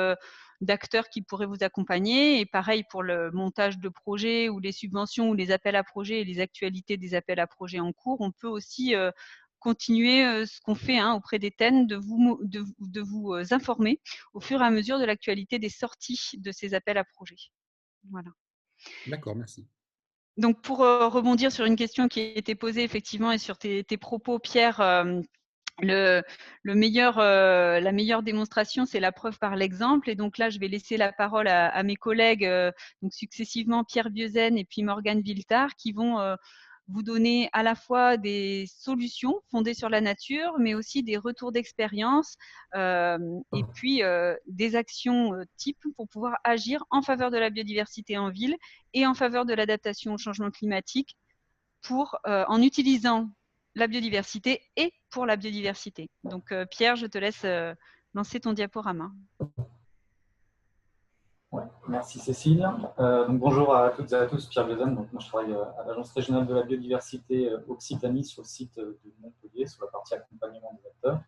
d'acteurs qui pourraient vous accompagner. Et pareil pour le montage de projets ou les subventions ou les appels à projets et les actualités des appels à projets en cours. On peut aussi continuer ce qu'on fait auprès des TEN, de vous informer au fur et à mesure de l'actualité des sorties de ces appels à projets. Voilà. D'accord, merci. Donc, pour rebondir sur une question qui a été posée effectivement et sur tes propos, Pierre, la meilleure démonstration, c'est la preuve par l'exemple. Et donc là, je vais laisser la parole à mes collègues, donc successivement Pierre Bieuzen et puis Morgane Viltard, qui vont vous donner à la fois des solutions fondées sur la nature, mais aussi des retours d'expérience et puis des actions types pour pouvoir agir en faveur de la biodiversité en ville et en faveur de l'adaptation au changement climatique en utilisant la biodiversité et pour la biodiversité. Donc Pierre, je te laisse lancer ton diaporama. Ouais, merci Cécile. Donc bonjour à toutes et à tous, Pierre Glazen. Donc moi je travaille à l'Agence régionale de la biodiversité Occitanie sur le site de Montpellier, sur la partie accompagnement des acteurs.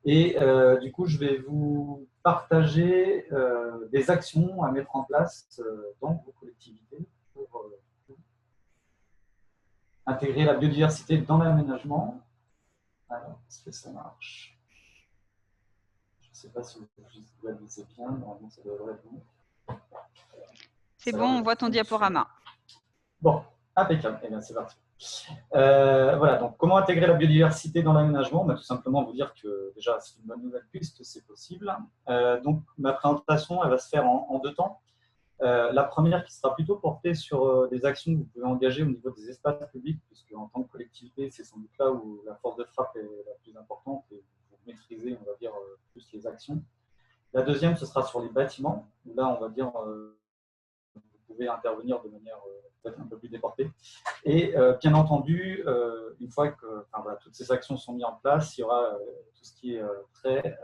Et du coup, je vais vous partager des actions à mettre en place dans vos collectivités pour intégrer la biodiversité dans l'aménagement. Alors, est-ce que ça marche? Je ne sais pas si vous visualisez bien, normalement ça devrait être bon. C'est bon, on voit ton diaporama. Bon, impeccable. Eh bien, c'est parti. Voilà, donc comment intégrer la biodiversité dans l'aménagement? Tout simplement vous dire que déjà, c'est une bonne nouvelle puisque c'est possible. Donc, ma présentation, elle va se faire en deux temps. La première qui sera plutôt portée sur des actions que vous pouvez engager au niveau des espaces publics, puisque en tant que collectivité, c'est sans doute là où la force de frappe est la plus importante et vous maîtrisez, on va dire, plus les actions. La deuxième, ce sera sur les bâtiments, où là, on va dire, vous pouvez intervenir de manière peut-être un peu plus déportée. Et bien entendu, une fois que voilà, toutes ces actions sont mises en place, il y aura tout ce qui est trait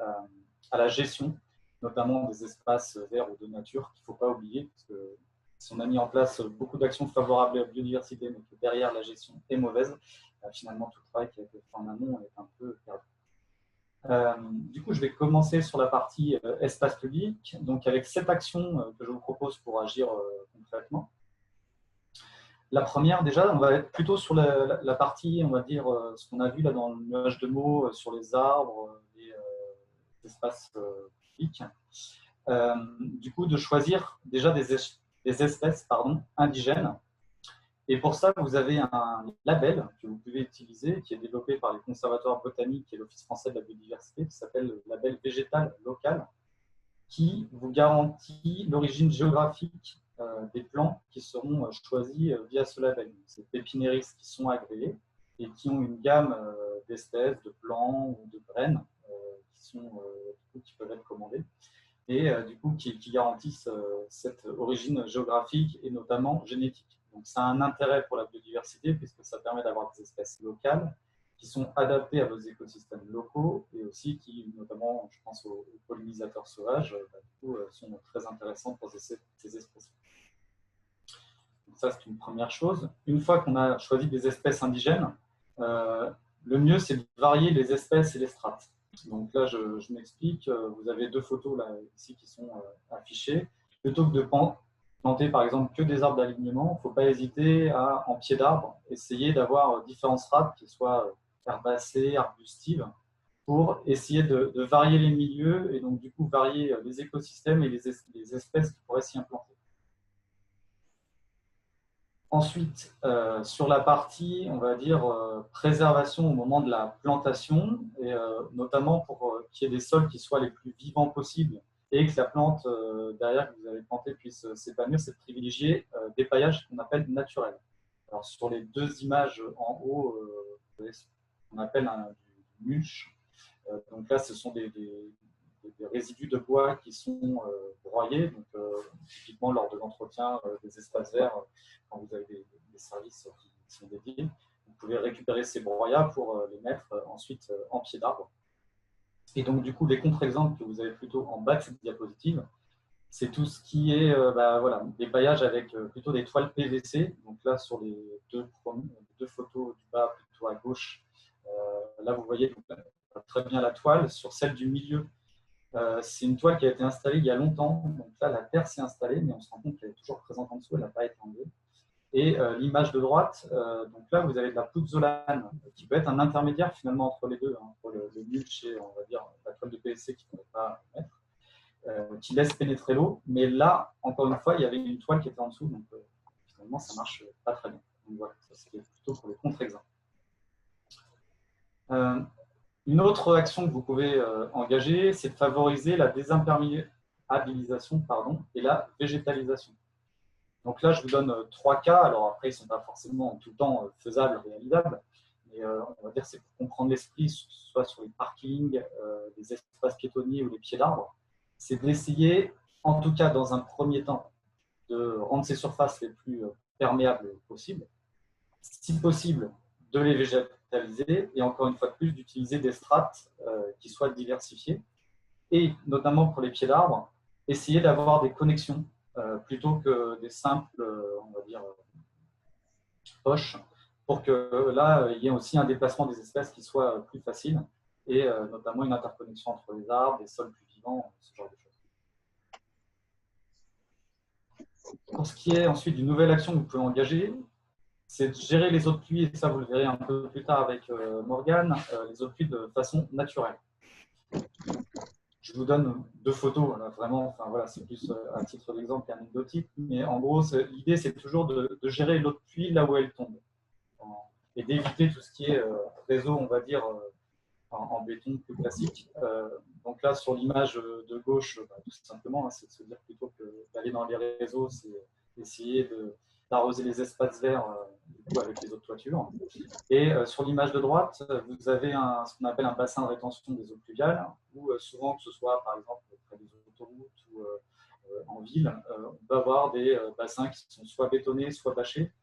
à la gestion, notamment des espaces verts ou de nature, qu'il ne faut pas oublier, parce que si on a mis en place beaucoup d'actions favorables à la biodiversité, mais que derrière la gestion est mauvaise, finalement tout le travail qui a été fait en amont est un peu perdu. Du coup, je vais commencer sur la partie espace public, donc avec 7 actions que je vous propose pour agir concrètement. La première, déjà, on va être plutôt sur la partie, on va dire, ce qu'on a vu là dans le nuage de mots, sur les arbres, les espaces publics. Du coup, de choisir déjà des espèces indigènes. Et pour ça, vous avez un label que vous pouvez utiliser, qui est développé par les conservatoires botaniques et l'Office français de la biodiversité, qui s'appelle le label végétal local, qui vous garantit l'origine géographique des plants qui seront choisis via ce label. C'est des pépiniéristes qui sont agréés et qui ont une gamme d'espèces, de plants ou de graines qui peuvent être commandées et du coup qui garantissent cette origine géographique et notamment génétique. Donc ça a un intérêt pour la biodiversité puisque ça permet d'avoir des espèces locales qui sont adaptées à vos écosystèmes locaux et aussi qui, notamment, je pense aux pollinisateurs sauvages, du coup, sont très intéressants pour ces espèces. Donc ça, c'est une première chose. Une fois qu'on a choisi des espèces indigènes, le mieux, c'est de varier les espèces et les strates. Donc là, je m'explique. Vous avez 2 photos là, ici qui sont affichées. Plutôt que de planter, par exemple, que des arbres d'alignement, il ne faut pas hésiter à, en pied d'arbre, essayer d'avoir différentes strates qui soient herbacées, arbustives, pour essayer de varier les milieux et donc du coup varier les écosystèmes et les espèces qui pourraient s'y implanter. Ensuite, sur la partie, on va dire, préservation au moment de la plantation, et notamment pour qu'il y ait des sols qui soient les plus vivants possibles et que la plante derrière que vous avez plantée puisse s'épanouir, c'est de privilégier des paillages qu'on appelle naturels. Alors sur les 2 images en haut, on appelle du mulch. Donc là, ce sont des résidus de bois qui sont broyés, donc typiquement lors de l'entretien des espaces verts, quand vous avez des services qui sont dédiés, vous pouvez récupérer ces broyats pour les mettre ensuite en pied d'arbre. Et donc du coup, les contre-exemples que vous avez plutôt en bas de cette diapositive, c'est tout ce qui est voilà, des paillages avec plutôt des toiles PVC. Donc là, sur les 2 photos du bas, plutôt à gauche, là vous voyez très bien la toile. Sur celle du milieu, c'est une toile qui a été installée il y a longtemps. Donc là, la terre s'est installée, mais on se rend compte qu'elle est toujours présente en dessous, elle n'a pas été enlevée. Et l'image de droite, donc là, vous avez de la pouzzolane, qui peut être un intermédiaire finalement entre les deux, entre le mulch et, on va dire, la toile de PVC qui ne pourrait pas mettre, qui laisse pénétrer l'eau. Mais là, encore une fois, il y avait une toile qui était en dessous, donc finalement, ça ne marche pas très bien. Donc voilà, ça c'était plutôt pour les contre-exemples. Une autre action que vous pouvez engager, c'est de favoriser la désimperméabilisation et la végétalisation. Donc là, je vous donne 3 cas. Alors après, ils ne sont pas forcément tout le temps faisables, réalisables. Mais on va dire que c'est pour comprendre l'esprit, soit sur les parkings, les espaces piétonniers ou les pieds d'arbres. C'est d'essayer, en tout cas dans un premier temps, de rendre ces surfaces les plus perméables possibles. Si possible, de les végétaliser et encore une fois de plus, d'utiliser des strates qui soient diversifiées. Et notamment pour les pieds d'arbres, essayer d'avoir des connexions plutôt que des simples, on va dire, poches, pour que là, il y ait aussi un déplacement des espèces qui soit plus facile et notamment une interconnexion entre les arbres, les sols plus vivants, ce genre de choses. Pour ce qui est ensuite d'une nouvelle action que vous pouvez engager, c'est de gérer les eaux de pluie, et ça vous le verrez un peu plus tard avec Morgane, les eaux de pluie de façon naturelle. Je vous donne 2 photos, là, vraiment, enfin, voilà, c'est plus à titre d'exemple qu'anecdotique, mais en gros, l'idée c'est toujours de gérer l'eau de pluie là où elle tombe et d'éviter tout ce qui est réseau, on va dire, en béton plus classique. Donc là, sur l'image de gauche, tout simplement, hein, c'est de se dire plutôt que d'aller dans les réseaux, c'est essayer d'arroser les espaces verts du coup, avec les autres toitures. Et sur l'image de droite, vous avez ce qu'on appelle un bassin de rétention des eaux pluviales, où souvent, que ce soit par exemple près des autoroutes ou en ville, on peut avoir des bassins qui sont soit bétonnés, soit bâchés.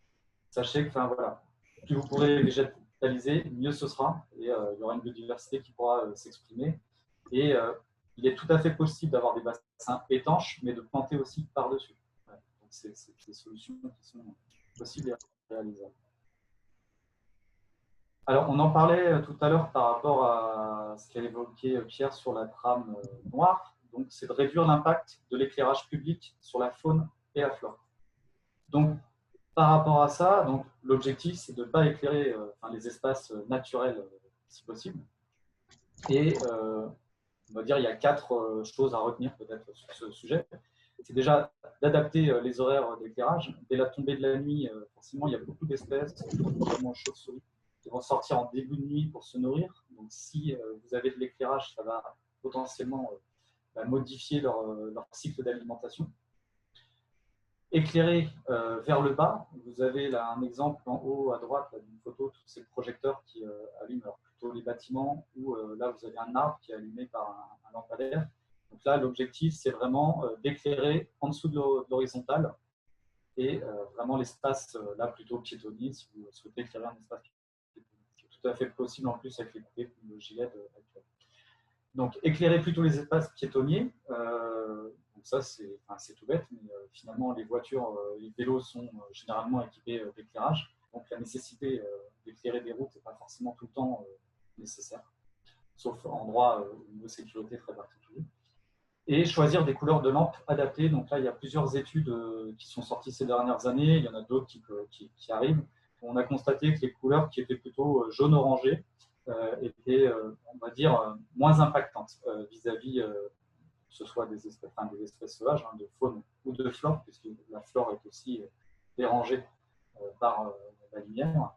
Sachez que, enfin voilà, plus vous pourrez végétaliser, mieux ce sera, et il y aura une biodiversité qui pourra s'exprimer. Et il est tout à fait possible d'avoir des bassins étanches, mais de planter aussi par-dessus. Ouais, donc c'est des solutions qui sont possibles et réalisables. Alors, on en parlait tout à l'heure par rapport à ce qu'a évoqué Pierre sur la trame noire. Donc, c'est de réduire l'impact de l'éclairage public sur la faune et la flore. Donc, par rapport à ça, l'objectif, c'est de ne pas éclairer les espaces naturels si possible. Et on va dire il y a 4 choses à retenir peut-être sur ce sujet. C'est déjà d'adapter les horaires d'éclairage. Dès la tombée de la nuit, forcément, il y a beaucoup d'espèces, notamment chauves-souris, qui vont sortir en début de nuit pour se nourrir. Donc, si vous avez de l'éclairage, ça va potentiellement modifier leur cycle d'alimentation. Éclairer vers le bas, vous avez là un exemple en haut à droite d'une photo, tous ces projecteurs qui allument plutôt les bâtiments, où là vous avez un arbre qui est allumé par un lampadaire. Donc là, l'objectif, c'est vraiment d'éclairer en dessous de l'horizontale et vraiment l'espace là plutôt piétonnier, si vous souhaitez éclairer un espace piétonnier. C'est tout à fait possible en plus avec les technologies LED actuelles. Donc, éclairer plutôt les espaces piétonniers. Donc ça, c'est tout bête, mais finalement, les voitures, les vélos sont généralement équipés d'éclairage. Donc, la nécessité d'éclairer des routes n'est pas forcément tout le temps nécessaire, sauf en endroit au niveau sécurité très particulier. Et choisir des couleurs de lampes adaptées. Donc là, il y a plusieurs études qui sont sorties ces dernières années. Il y en a d'autres qui arrivent. On a constaté que les couleurs qui étaient plutôt jaune-orangé étaient, on va dire, moins impactantes vis-à-vis que ce soit des espèces sauvages, de faune ou de flore, puisque la flore est aussi dérangée par la lumière.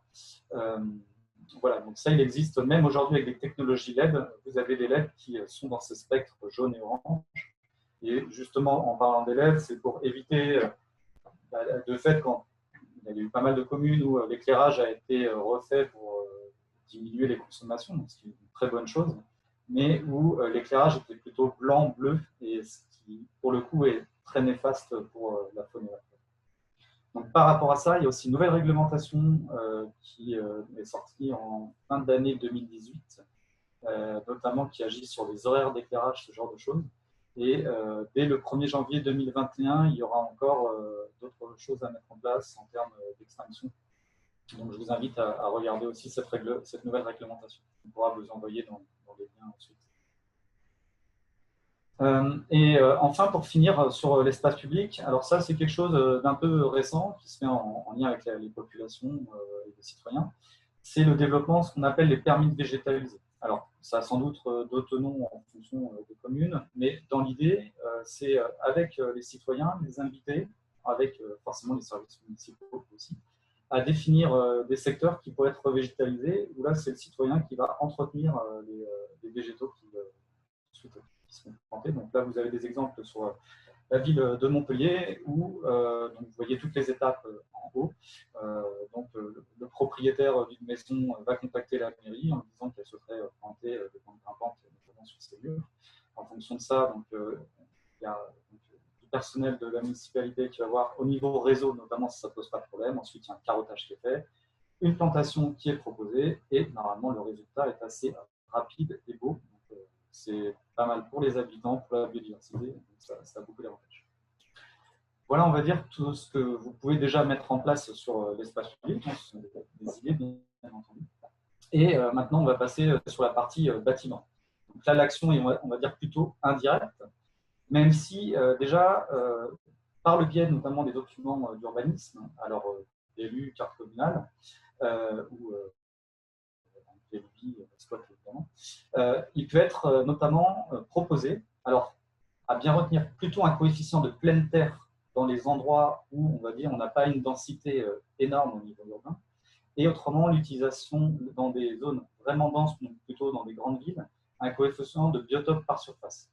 Voilà, donc ça, il existe même aujourd'hui avec des technologies LED. Vous avez des LED qui sont dans ce spectre jaune et orange. Et justement, en parlant des LED, c'est pour éviter de fait, quand il y a eu pas mal de communes où l'éclairage a été refait pour diminuer les consommations, ce qui est une très bonne chose, mais où l'éclairage était plutôt blanc, bleu, et ce qui, pour le coup, est très néfaste pour la faune et la flore. Donc, par rapport à ça, il y a aussi une nouvelle réglementation qui est sortie en fin d'année 2018, notamment qui agit sur les horaires d'éclairage, ce genre de choses. Et dès le 1er janvier 2021, il y aura encore d'autres choses à mettre en place en termes d'extinction. Donc, je vous invite à regarder aussi cette nouvelle réglementation. On pourra vous envoyer dans les liens ensuite. Enfin, pour finir sur l'espace public, alors ça, c'est quelque chose d'un peu récent qui se fait en lien avec les populations et les citoyens. C'est le développement, ce qu'on appelle les permis de végétaliser. Alors, ça a sans doute d'autres noms en fonction des communes, mais dans l'idée, c'est avec les citoyens, les invités, avec forcément les services municipaux aussi, à définir des secteurs qui pourraient être végétalisés, où là, c'est le citoyen qui va entretenir les végétaux qui sont plantés. Donc là, vous avez des exemples sur la ville de Montpellier, où donc vous voyez toutes les étapes en haut. Donc le propriétaire d'une maison va contacter la mairie en disant qu'elle souhaiterait planter des bandes grimpantes, notamment sur ses murs. En fonction de ça, donc, il y a du personnel de la municipalité qui va voir au niveau réseau, notamment si ça ne pose pas de problème. Ensuite, il y a un carottage qui est fait, une plantation qui est proposée, et normalement, le résultat est assez rapide et beau. C'est pas mal pour les habitants, pour la biodiversité, donc ça a beaucoup d'avantages. Voilà, on va dire, tout ce que vous pouvez déjà mettre en place sur l'espace public, ce sont des idées, bien entendu. Et maintenant, on va passer sur la partie bâtiment. Donc là, l'action est, on va dire, plutôt indirecte, même si déjà, par le biais notamment des documents d'urbanisme, alors élus, carte communale, ou évidemment, il peut être notamment proposé, alors à bien retenir, plutôt un coefficient de pleine terre dans les endroits où, on va dire, on n'a pas une densité énorme au niveau urbain, et autrement l'utilisation dans des zones vraiment denses, donc plutôt dans des grandes villes, un coefficient de biotope par surface.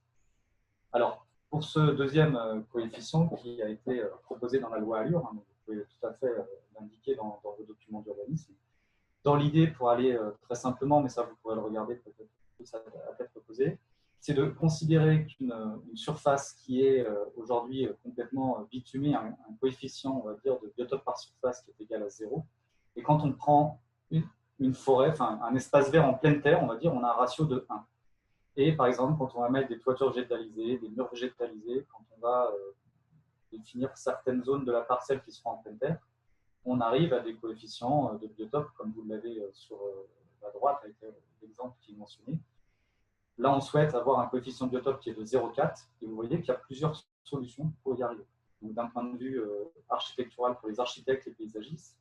Alors, pour ce deuxième coefficient qui a été proposé dans la loi Allure, hein, vous pouvez tout à fait l'indiquer dans vos documents d'urbanisme, dans l'idée, pour aller très simplement, mais ça vous pourrez le regarder peut-être à tête reposée, c'est de considérer qu'une surface qui est aujourd'hui complètement bitumée, un coefficient, on va dire, de biotope par surface qui est égal à 0. Et quand on prend une forêt, enfin un espace vert en pleine terre, on va dire, on a un ratio de 1. Et par exemple, quand on va mettre des toitures végétalisées, des murs végétalisés, quand on va définir certaines zones de la parcelle qui seront en pleine terre, on arrive à des coefficients de biotope, comme vous l'avez sur la droite, avec l'exemple qui est mentionné. Là, on souhaite avoir un coefficient de biotope qui est de 0,4, et vous voyez qu'il y a plusieurs solutions pour y arriver. Donc, d'un point de vue architectural pour les architectes et paysagistes,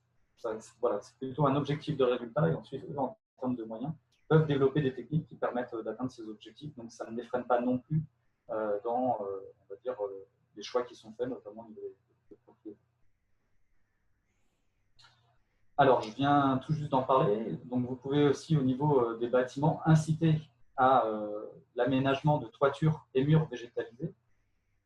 voilà, c'est plutôt un objectif de résultat, et ensuite, en termes de moyens, peuvent développer des techniques qui permettent d'atteindre ces objectifs. Donc, ça ne les freine pas non plus dans, on va dire, les choix qui sont faits, notamment au niveau des propriétaires. Alors, je viens tout juste d'en parler. Donc, vous pouvez aussi, au niveau des bâtiments, inciter à l'aménagement de toitures et murs végétalisés.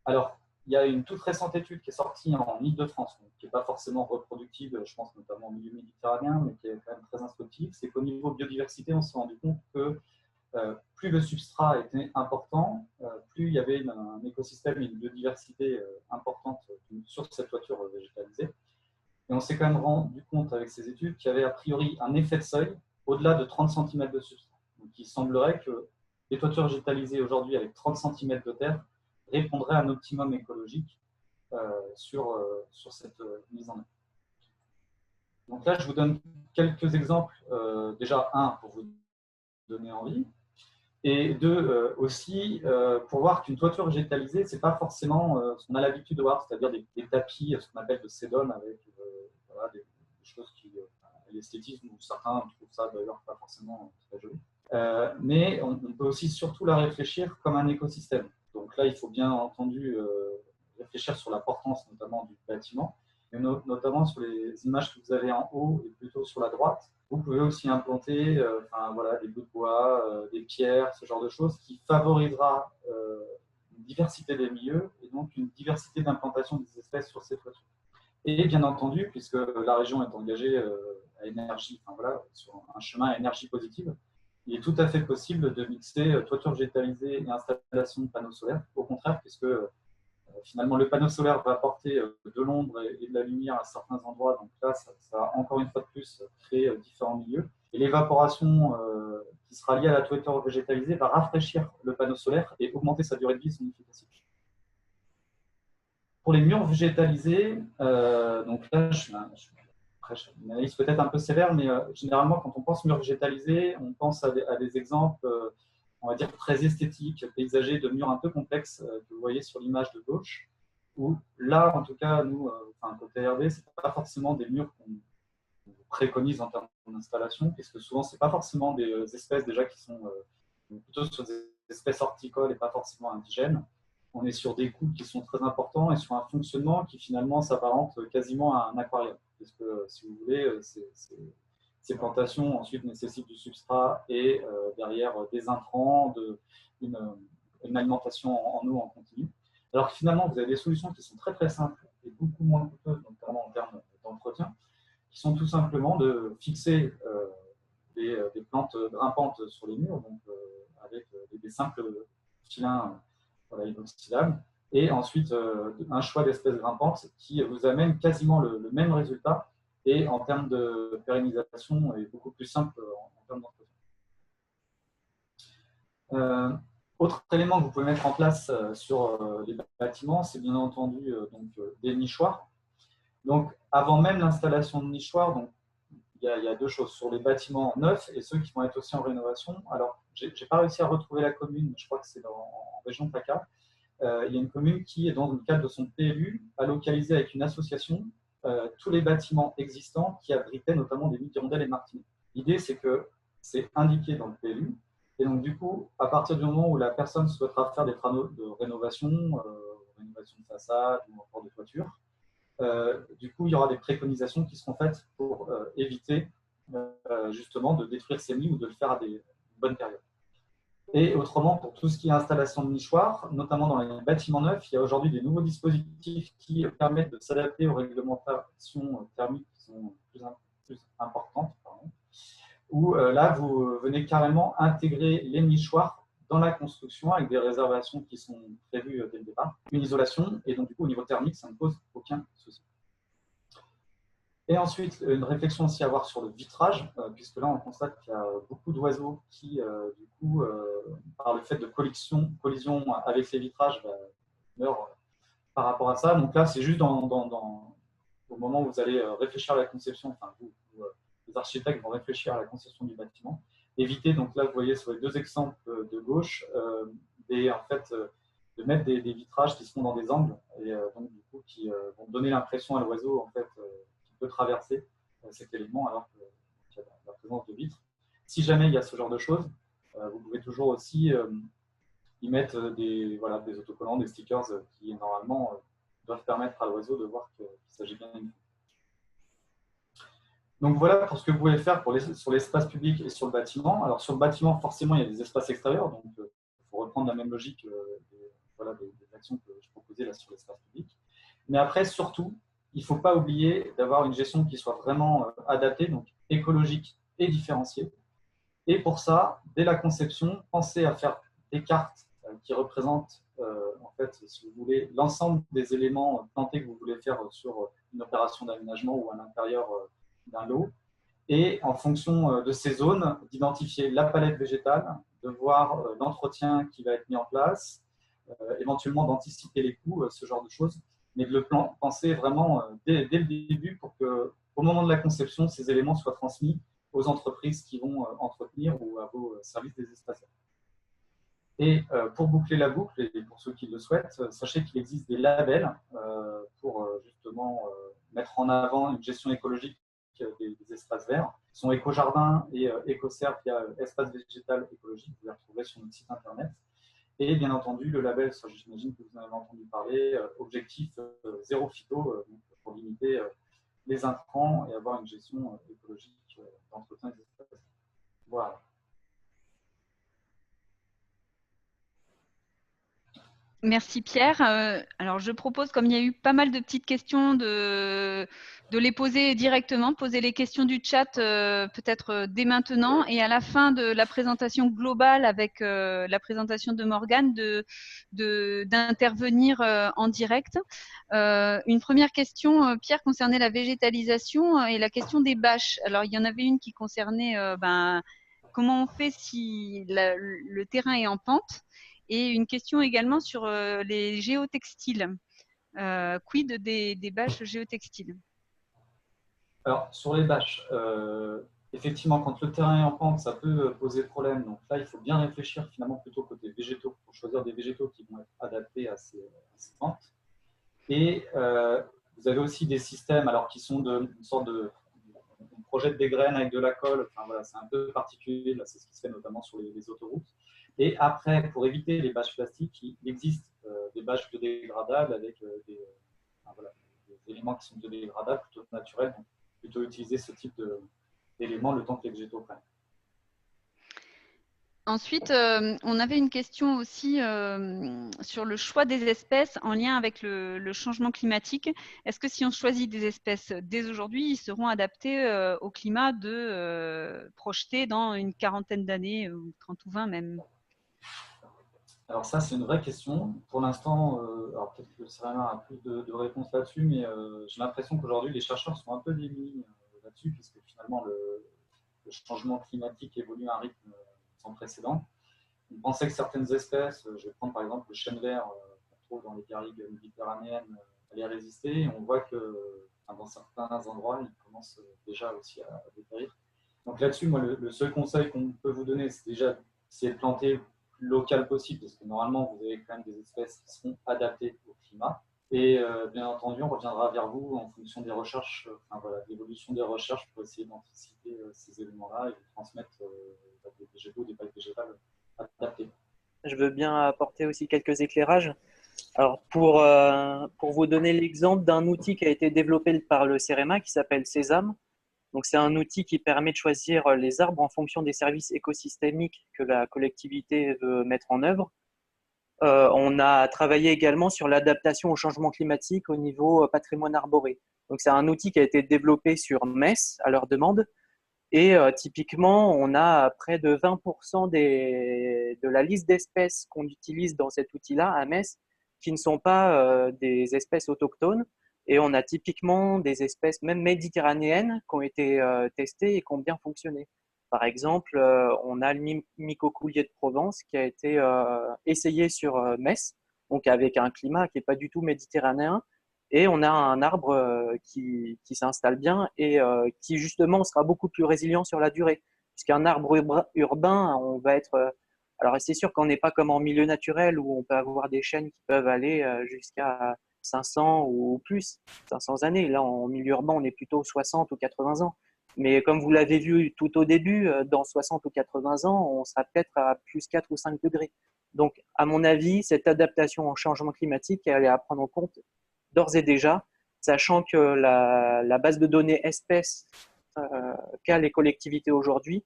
Alors, il y a une toute récente étude qui est sortie en Île-de-France, qui n'est pas forcément reproductive, je pense notamment au milieu méditerranéen, mais qui est quand même très instructive. C'est qu'au niveau biodiversité, on s'est rendu compte que plus le substrat était important, plus il y avait un écosystème et une biodiversité importante sur cette toiture végétalisée. Et on s'est quand même rendu compte avec ces études qu'il y avait a priori un effet de seuil au-delà de 30 cm de substrat. Donc il semblerait que les toitures végétalisées aujourd'hui avec 30 cm de terre répondraient à un optimum écologique sur cette mise en œuvre. Donc là, je vous donne quelques exemples. Déjà, un, pour vous donner envie. Et deux, aussi, pour voir qu'une toiture végétalisée, ce n'est pas forcément ce qu'on a l'habitude de voir, c'est-à-dire des tapis, ce qu'on appelle de sédum, avec voilà, des choses qui, l'esthétisme, ou certains trouvent ça d'ailleurs pas forcément très joli. Mais on peut aussi surtout la réfléchir comme un écosystème. Donc là, il faut bien entendu réfléchir sur l'importance notamment du bâtiment, mais notamment sur les images que vous avez en haut et plutôt sur la droite. Vous pouvez aussi implanter voilà, des bouts de bois, des pierres, ce genre de choses qui favorisera une diversité des milieux et donc une diversité d'implantation des espèces sur ces toitures. Et bien entendu, puisque la région est engagée à énergie, voilà, sur un chemin à énergie positive, il est tout à fait possible de mixer toiture végétalisée et installation de panneaux solaires. Au contraire, puisque finalement le panneau solaire va apporter de l'ombre et de la lumière à certains endroits. Donc là, ça va encore une fois de plus créer différents milieux. Et l'évaporation qui sera liée à la toiture végétalisée va rafraîchir le panneau solaire et augmenter sa durée de vie et son efficacité. Pour les murs végétalisés, donc là, je suis une analyse peut-être un peu sévère, mais généralement, quand on pense murs végétalisés, on pense à des exemples, on va dire, très esthétiques, paysagers, de murs un peu complexes que vous voyez sur l'image de gauche, où là, en tout cas, nous, côté RD, ce n'est pas forcément des murs qu'on préconise en termes d'installation, puisque souvent, ce n'est pas forcément des espèces déjà qui sont plutôt sur des espèces horticoles et pas forcément indigènes. On est sur des coûts qui sont très importants et sur un fonctionnement qui finalement s'apparente quasiment à un aquarium. Parce que, si vous voulez, ces plantations ensuite nécessitent du substrat et derrière des intrants, une alimentation en eau en continu. Alors que finalement, vous avez des solutions qui sont très très simples et beaucoup moins coûteuses, notamment en termes d'entretien, qui sont tout simplement de fixer des plantes grimpantes sur les murs, donc avec des simples filins inoxydables, et ensuite un choix d'espèces grimpantes qui vous amène quasiment le même résultat, et en termes de pérennisation est beaucoup plus simple en termes d'entretien. Autre élément que vous pouvez mettre en place sur les bâtiments, c'est bien entendu des nichoirs. Donc, avant même l'installation de nichoirs, donc, il y a deux choses sur les bâtiments neufs et ceux qui vont être aussi en rénovation. Alors, je n'ai pas réussi à retrouver la commune, mais je crois que c'est en région PACA. Il y a une commune qui, dans le cadre de son PLU, a localisé avec une association tous les bâtiments existants qui abritaient notamment des nids d'hirondelles et de martinets. L'idée, c'est que c'est indiqué dans le PLU. Et donc, du coup, à partir du moment où la personne souhaitera faire des travaux de rénovation de façade ou encore de toiture, du coup, il y aura des préconisations qui seront faites pour éviter justement de détruire ces nids ou de le faire à des bonnes périodes. Et autrement, pour tout ce qui est installation de nichoirs, notamment dans les bâtiments neufs, il y a aujourd'hui des nouveaux dispositifs qui permettent de s'adapter aux réglementations thermiques qui sont plus importantes, où là, vous venez carrément intégrer les nichoirs dans la construction avec des réservations qui sont prévues dès le départ, une isolation, et donc du coup, au niveau thermique, ça ne pose aucun souci. Et ensuite, une réflexion aussi à avoir sur le vitrage, puisque là, on constate qu'il y a beaucoup d'oiseaux qui, du coup, par le fait de collision avec les vitrages, meurent par rapport à ça. Donc là, c'est juste au moment où vous allez réfléchir à la conception, enfin, les architectes vont réfléchir à la conception du bâtiment. Éviter, donc là, vous voyez sur les deux exemples de gauche, en fait, de mettre des vitrages qui seront dans des angles, et donc du coup, qui vont donner l'impression à l'oiseau, en fait, peut traverser cet élément alors qu'il y a la présence de vitres. Si jamais il y a ce genre de choses, vous pouvez toujours aussi y mettre des autocollants, des stickers qui normalement doivent permettre à l'oiseau de voir qu'il s'agit bien d'une. Donc voilà pour ce que vous pouvez faire sur l'espace public et sur le bâtiment. Alors sur le bâtiment, forcément, il y a des espaces extérieurs, donc il faut reprendre la même logique des actions que je proposais là sur l'espace public. Mais après, surtout, il ne faut pas oublier d'avoir une gestion qui soit vraiment adaptée, donc écologique et différenciée. Et pour ça, dès la conception, pensez à faire des cartes qui représentent, en fait, si vous voulez, l'ensemble des éléments plantés que vous voulez faire sur une opération d'aménagement ou à l'intérieur d'un lot. Et en fonction de ces zones, d'identifier la palette végétale, de voir l'entretien qui va être mis en place, éventuellement d'anticiper les coûts, ce genre de choses, mais de le penser vraiment dès le début pour qu'au moment de la conception, ces éléments soient transmis aux entreprises qui vont entretenir ou à vos services des espaces. Et pour boucler la boucle, et pour ceux qui le souhaitent, sachez qu'il existe des labels pour justement mettre en avant une gestion écologique des espaces verts. Ils sont éco-jardin et éco-serre via espace végétal écologique, vous les retrouverez sur notre site internet. Et bien entendu, le label, ça j'imagine que vous en avez entendu parler, objectif zéro phyto, pour limiter les intrants et avoir une gestion écologique d'entretien des espaces. Voilà. Merci Pierre. Alors je propose, comme il y a eu pas mal de petites questions, de les poser directement, poser les questions du chat peut-être dès maintenant, et à la fin de la présentation globale avec la présentation de Morgane, d'intervenir en direct. Une première question, Pierre, concernait la végétalisation et la question des bâches. Alors il y en avait une qui concernait comment on fait si le terrain est en pente. Et une question également sur les géotextiles. Quid des bâches géotextiles? Alors, sur les bâches, effectivement, quand le terrain est en pente, ça peut poser problème. Donc là, il faut bien réfléchir finalement plutôt côté végétaux, pour choisir des végétaux qui vont être adaptés à ces pentes. Et vous avez aussi des systèmes alors, qui sont une sorte de… On projette des graines avec de la colle. Enfin, voilà, c'est un peu particulier. Là, c'est ce qui se fait notamment sur les autoroutes. Et après, pour éviter les bâches plastiques, il existe des bâches biodégradables avec des éléments qui sont biodégradables, plutôt naturels. Donc, plutôt utiliser ce type d'éléments le temps que les végétaux prennent. Ensuite, on avait une question aussi sur le choix des espèces en lien avec le changement climatique. Est-ce que si on choisit des espèces dès aujourd'hui, ils seront adaptés au climat projeté dans une quarantaine d'années, ou 30 ou 20 même? Alors ça, c'est une vraie question. Pour l'instant, alors peut-être que Serena a plus de réponses là-dessus, mais j'ai l'impression qu'aujourd'hui, les chercheurs sont un peu démunis là-dessus, puisque finalement, le changement climatique évolue à un rythme sans précédent. On pensait que certaines espèces, je vais prendre par exemple le chêne vert qu'on trouve dans les garrigues méditerranéennes, allaient résister. Et on voit que dans certains endroits, ils commencent déjà aussi à dépérir. Donc là-dessus, moi, le seul conseil qu'on peut vous donner, c'est déjà d'essayer de planter le plus local possible, parce que normalement, vous avez quand même des espèces qui seront adaptées au climat. Et bien entendu, on reviendra vers vous en fonction des recherches, l'évolution des recherches pour essayer d'anticiper ces éléments-là et de transmettre des végétaux, des pailles végétales adaptées. Je veux bien apporter aussi quelques éclairages. Alors, pour vous donner l'exemple d'un outil qui a été développé par le CEREMA qui s'appelle Sésame. Donc, c'est un outil qui permet de choisir les arbres en fonction des services écosystémiques que la collectivité veut mettre en œuvre. On a travaillé également sur l'adaptation au changement climatique au niveau patrimoine arboré. Donc, c'est un outil qui a été développé sur Metz à leur demande. Et typiquement, on a près de 20% de la liste d'espèces qu'on utilise dans cet outil-là à Metz qui ne sont pas des espèces autochtones. Et on a typiquement des espèces même méditerranéennes qui ont été testées et qui ont bien fonctionné. Par exemple, on a le micocoulier de Provence qui a été essayé sur Metz, donc avec un climat qui n'est pas du tout méditerranéen. Et on a un arbre qui s'installe bien et qui justement sera beaucoup plus résilient sur la durée. Puisqu'un arbre urbain, on va être… alors c'est sûr qu'on n'est pas comme en milieu naturel où on peut avoir des chênes qui peuvent aller jusqu'à 500 ou plus, 500 années. Là, en milieu urbain, on est plutôt 60 ou 80 ans. Mais comme vous l'avez vu tout au début, dans 60 ou 80 ans, on sera peut-être à plus 4 ou 5 degrés. Donc, à mon avis, cette adaptation au changement climatique, elle est à prendre en compte d'ores et déjà, sachant que la base de données espèces qu'a les collectivités aujourd'hui,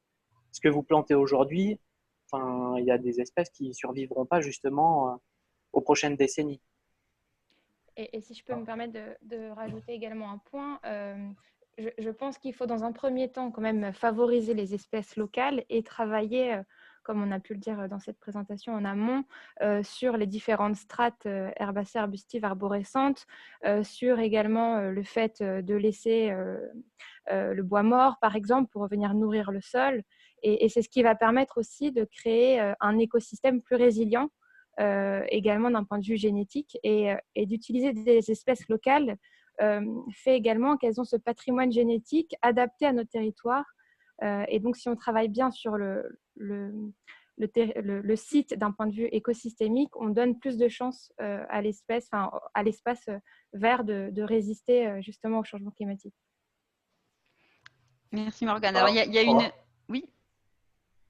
ce que vous plantez aujourd'hui, il y a des espèces qui ne survivront pas justement aux prochaines décennies. Et si je peux me permettre de rajouter également un point, je pense qu'il faut dans un premier temps quand même favoriser les espèces locales et travailler, comme on a pu le dire dans cette présentation en amont, sur les différentes strates herbacées, arbustives, arborescentes, sur également le fait de laisser le bois mort, par exemple, pour venir nourrir le sol. Et c'est ce qui va permettre aussi de créer un écosystème plus résilient, également d'un point de vue génétique, et d'utiliser des espèces locales fait également qu'elles ont ce patrimoine génétique adapté à notre territoire. Et donc, si on travaille bien sur le site d'un point de vue écosystémique, on donne plus de chances à l'espace vert de résister justement au changement climatique. Merci Morgane. Alors, il y a une… Oui.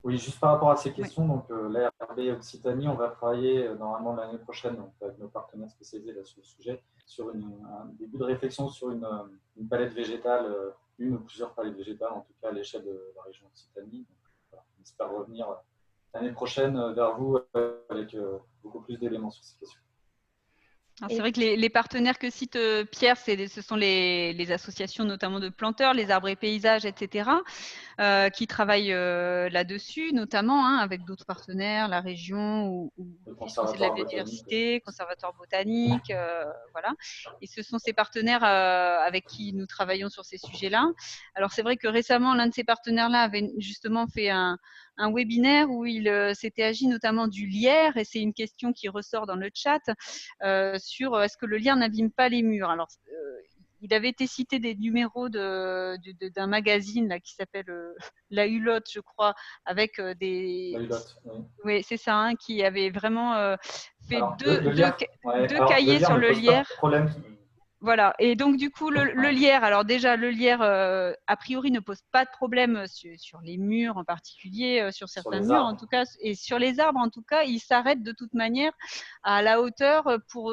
Oui, juste par rapport à ces questions, donc l'ARB Occitanie, on va travailler normalement l'année prochaine donc, avec nos partenaires spécialisés là, sur le sujet, sur un début de réflexion sur une palette végétale, une ou plusieurs palettes végétales, en tout cas à l'échelle de la région Occitanie. Donc, voilà, on espère revenir l'année prochaine vers vous avec beaucoup plus d'éléments sur ces questions. C'est vrai que les partenaires que cite Pierre, ce sont les associations notamment de planteurs, les arbres et paysages, etc., qui travaillent là-dessus, notamment avec d'autres partenaires, la région ou de la biodiversité, conservatoire botanique, voilà. Et ce sont ces partenaires avec qui nous travaillons sur ces sujets-là. Alors c'est vrai que récemment, l'un de ces partenaires-là avait justement fait un webinaire où il s'était agi notamment du lierre, et c'est une question qui ressort dans le chat, sur est-ce que le lierre n'abîme pas les murs. Alors, il avait été cité des numéros d'un magazine là, qui s'appelle La Hulotte, je crois, avec des… La Hulotte, oui. Oui, c'est ça, qui avait vraiment fait alors, deux cahiers sur le lierre. Voilà, et donc du coup, le lierre, alors déjà, le lierre, a priori, ne pose pas de problème sur les murs en particulier, sur certains murs en tout cas, et sur les arbres en tout cas, il s'arrête de toute manière à la hauteur pour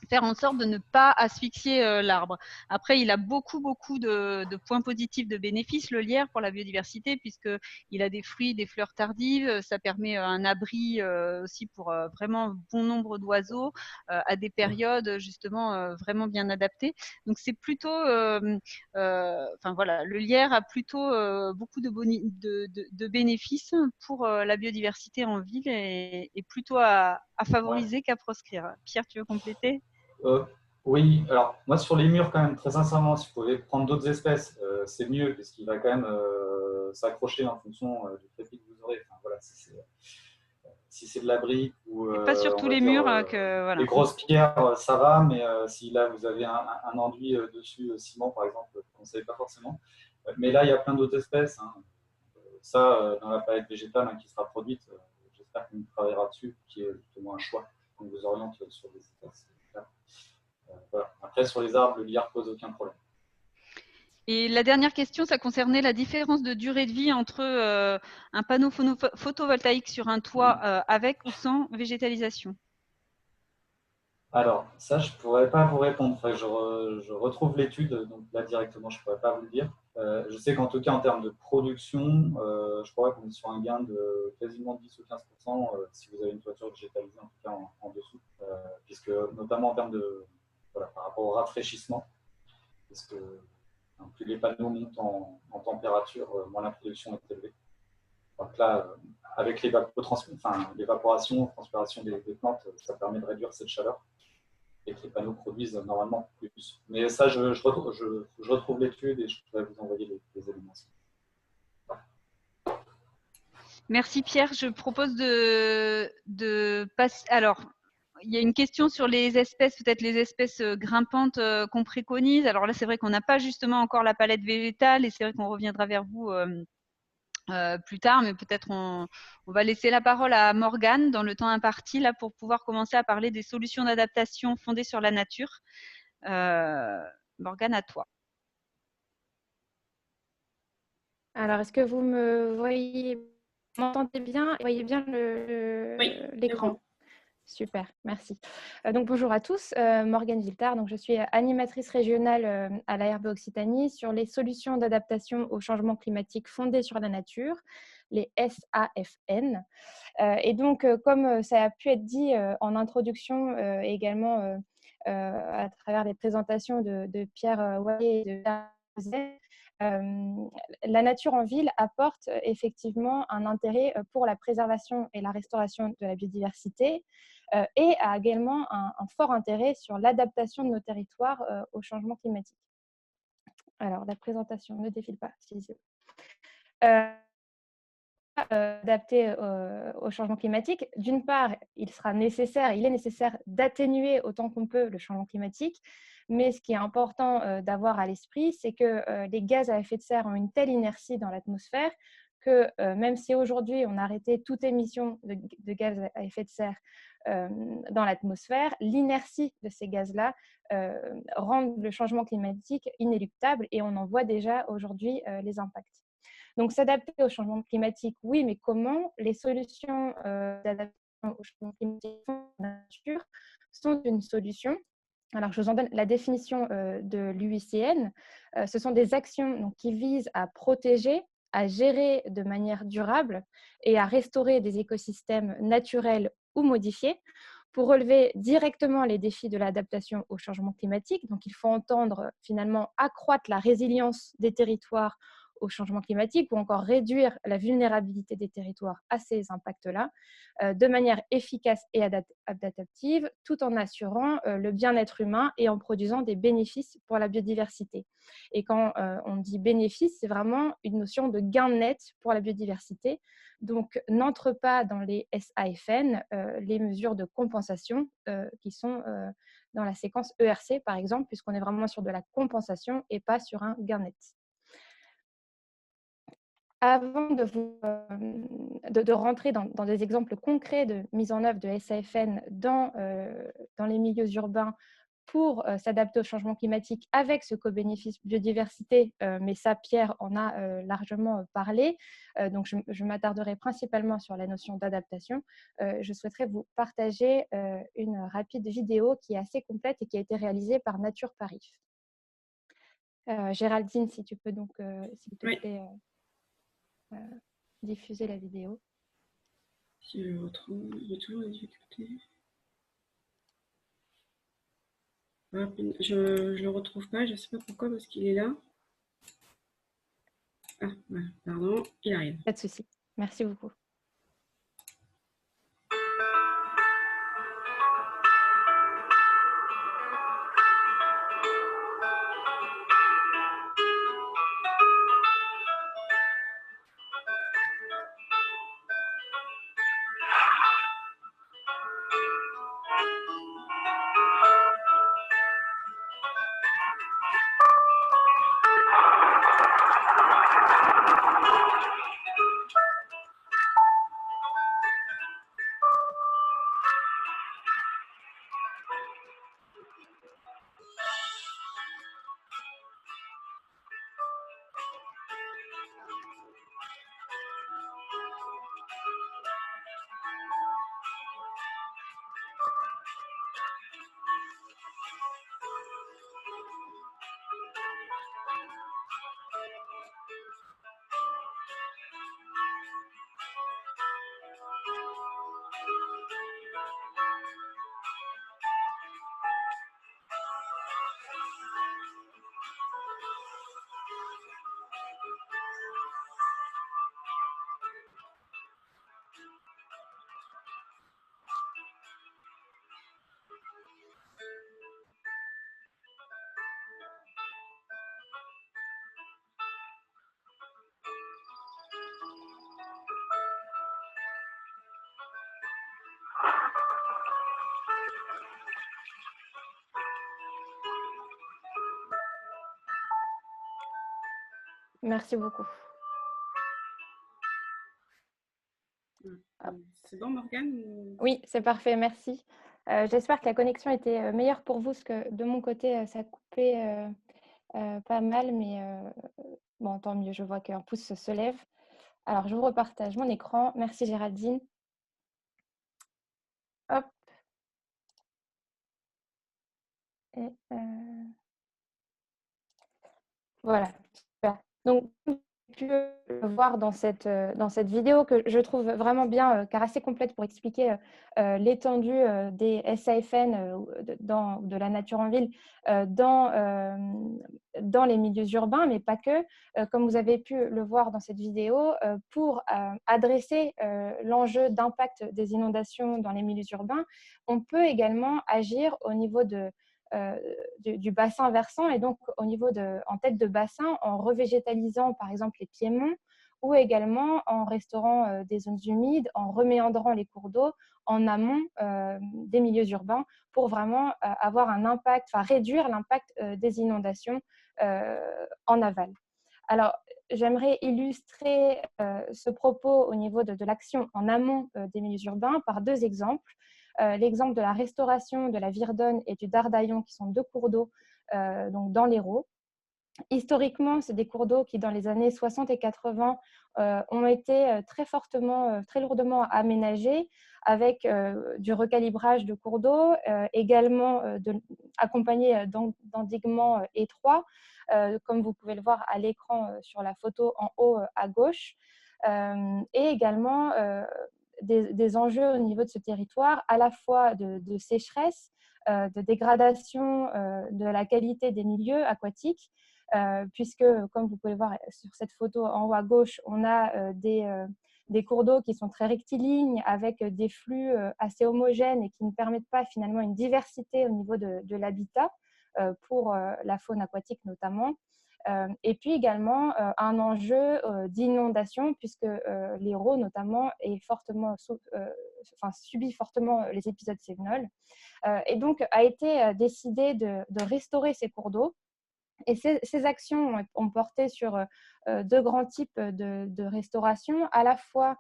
faire en sorte de ne pas asphyxier l'arbre. Après, il a beaucoup de points positifs, de bénéfices, le lierre, pour la biodiversité, puisqu'il a des fruits, des fleurs tardives. Ça permet un abri aussi pour vraiment bon nombre d'oiseaux à des périodes justement vraiment bien adaptées. Donc, c'est plutôt, enfin voilà, le lierre a plutôt beaucoup de bénéfices pour la biodiversité en ville et plutôt à favoriser qu'à proscrire. Pierre, tu veux compléter ? Oui, alors moi sur les murs quand même, très sincèrement, si vous pouvez prendre d'autres espèces, c'est mieux parce qu'il va quand même s'accrocher en fonction du crépi que vous aurez. Enfin, voilà, si c'est de la brique ou pas sur on tous va les dire, murs que voilà. les grosses pierres, ça va, mais si là vous avez un enduit dessus, ciment par exemple, vous ne savez pas forcément. Mais là, il y a plein d'autres espèces. Hein. Ça, dans la palette végétale qui sera produite, j'espère qu'on travaillera dessus, qui est justement un choix qu'on vous oriente sur des espèces. Voilà. Après, sur les arbres, le lierre pose aucun problème. Et la dernière question, ça concernait la différence de durée de vie entre un panneau photovoltaïque sur un toit avec ou sans végétalisation. Alors, ça, je ne pourrais pas vous répondre. Je retrouve l'étude, donc là directement, je ne pourrais pas vous le dire. Je sais qu'en tout cas, en termes de production, je crois qu'on est sur un gain de quasiment 10 ou 15% si vous avez une toiture végétalisée, en tout cas en dessous. Puisque, notamment en termes de, voilà, par rapport au rafraîchissement, parce que plus les panneaux montent en température, moins la production est élevée. Donc là, avec l'évaporation, transpiration des plantes, ça permet de réduire cette chaleur et que les panneaux produisent normalement plus. Mais ça, je retrouve l'étude et je pourrais vous envoyer les éléments. Merci Pierre. Je propose de passer. Alors, il y a une question sur les espèces, peut-être les espèces grimpantes qu'on préconise. Alors là, c'est vrai qu'on n'a pas justement encore la palette végétale et c'est vrai qu'on reviendra vers vous plus tard, mais peut-être on va laisser la parole à Morgane dans le temps imparti là pour pouvoir commencer à parler des solutions d'adaptation fondées sur la nature. Morgane, à toi. Alors, est-ce que vous m'entendez bien et voyez bien l'écran? Oui. Super, merci. Donc bonjour à tous, Morgane Viltard, donc je suis animatrice régionale à l'ARB Occitanie sur les solutions d'adaptation au changement climatique fondées sur la nature, les SAFN. Et donc, comme ça a pu être dit en introduction et également à travers les présentations de Pierre Wallet et de José, la nature en ville apporte effectivement un intérêt pour la préservation et la restauration de la biodiversité et a également un fort intérêt sur l'adaptation de nos territoires au changement climatique. Alors, la présentation ne défile pas, s'il vous plaît. Adapté au changement climatique. D'une part, il est nécessaire d'atténuer autant qu'on peut le changement climatique, mais ce qui est important d'avoir à l'esprit, c'est que les gaz à effet de serre ont une telle inertie dans l'atmosphère que même si aujourd'hui on a arrêté toute émission de gaz à effet de serre dans l'atmosphère, l'inertie de ces gaz-là rend le changement climatique inéluctable et on en voit déjà aujourd'hui les impacts. Donc, s'adapter au changement climatique, oui, mais comment? Les solutions d'adaptation au changement climatique dans la nature sont une solution. Alors, je vous en donne la définition de l'UICN. Ce sont des actions donc, qui visent à protéger, à gérer de manière durable et à restaurer des écosystèmes naturels ou modifiés pour relever directement les défis de l'adaptation au changement climatique. Donc, il faut entendre finalement accroître la résilience des territoires au changement climatique ou encore réduire la vulnérabilité des territoires à ces impacts-là de manière efficace et adaptative, tout en assurant le bien-être humain et en produisant des bénéfices pour la biodiversité. Et quand on dit bénéfice, c'est vraiment une notion de gain net pour la biodiversité. Donc, n'entre pas dans les SAFN les mesures de compensation qui sont dans la séquence ERC, par exemple, puisqu'on est vraiment sur de la compensation et pas sur un gain net. Avant de rentrer dans des exemples concrets de mise en œuvre de SAFN dans les milieux urbains pour s'adapter au changement climatique avec ce co-bénéfice biodiversité, mais ça, Pierre en a largement parlé. Donc, je m'attarderai principalement sur la notion d'adaptation. Je souhaiterais vous partager une rapide vidéo qui est assez complète et qui a été réalisée par Nature Paris. Géraldine, si tu peux donc, s'il te plaît, diffuser la vidéo. Si je retrouve, j'ai toujours la difficulté. Je ne le retrouve pas, je ne sais pas pourquoi, parce qu'il est là. Ah, voilà, pardon, il arrive. Pas de souci. Merci beaucoup. Merci beaucoup. C'est bon, Morgane? Oui, c'est parfait, merci. J'espère que la connexion était meilleure pour vous, parce que de mon côté, ça coupait pas mal, mais bon, tant mieux, je vois qu'un pouce se lève. Alors, je vous repartage mon écran. Merci Géraldine. Hop. Et voilà, super. Donc, pu le voir dans cette vidéo que je trouve vraiment bien, car assez complète pour expliquer l'étendue des SAFN de la nature en ville dans les milieux urbains, mais pas que. Comme vous avez pu le voir dans cette vidéo, pour adresser l'enjeu d'impact des inondations dans les milieux urbains, on peut également agir au niveau du bassin versant, et donc en tête de bassin, en revégétalisant par exemple les piémonts, ou également en restaurant des zones humides, en reméandrant les cours d'eau en amont des milieux urbains, pour vraiment avoir un impact, enfin réduire l'impact des inondations en aval. Alors, j'aimerais illustrer ce propos au niveau de l'action en amont des milieux urbains par deux exemples. L'exemple de la restauration de la Virdonne et du Dardaillon, qui sont deux cours d'eau donc dans l'Hérault. Historiquement, c'est des cours d'eau qui, dans les années 60 et 80, ont été très lourdement aménagés, avec du recalibrage de cours d'eau, également accompagné d'endiguements étroits, comme vous pouvez le voir à l'écran sur la photo en haut à gauche, et également des enjeux au niveau de ce territoire, à la fois de sécheresse, de dégradation de la qualité des milieux aquatiques, puisque, comme vous pouvez le voir sur cette photo en haut à gauche, on a des cours d'eau qui sont très rectilignes, avec des flux assez homogènes et qui ne permettent pas finalement une diversité au niveau de l'habitat pour la faune aquatique notamment. Et puis également un enjeu d'inondation, puisque l'Hérault notamment subit fortement les épisodes cévenols, et donc a été décidé de restaurer ces cours d'eau Et ces actions ont porté sur deux grands types de restauration, à la fois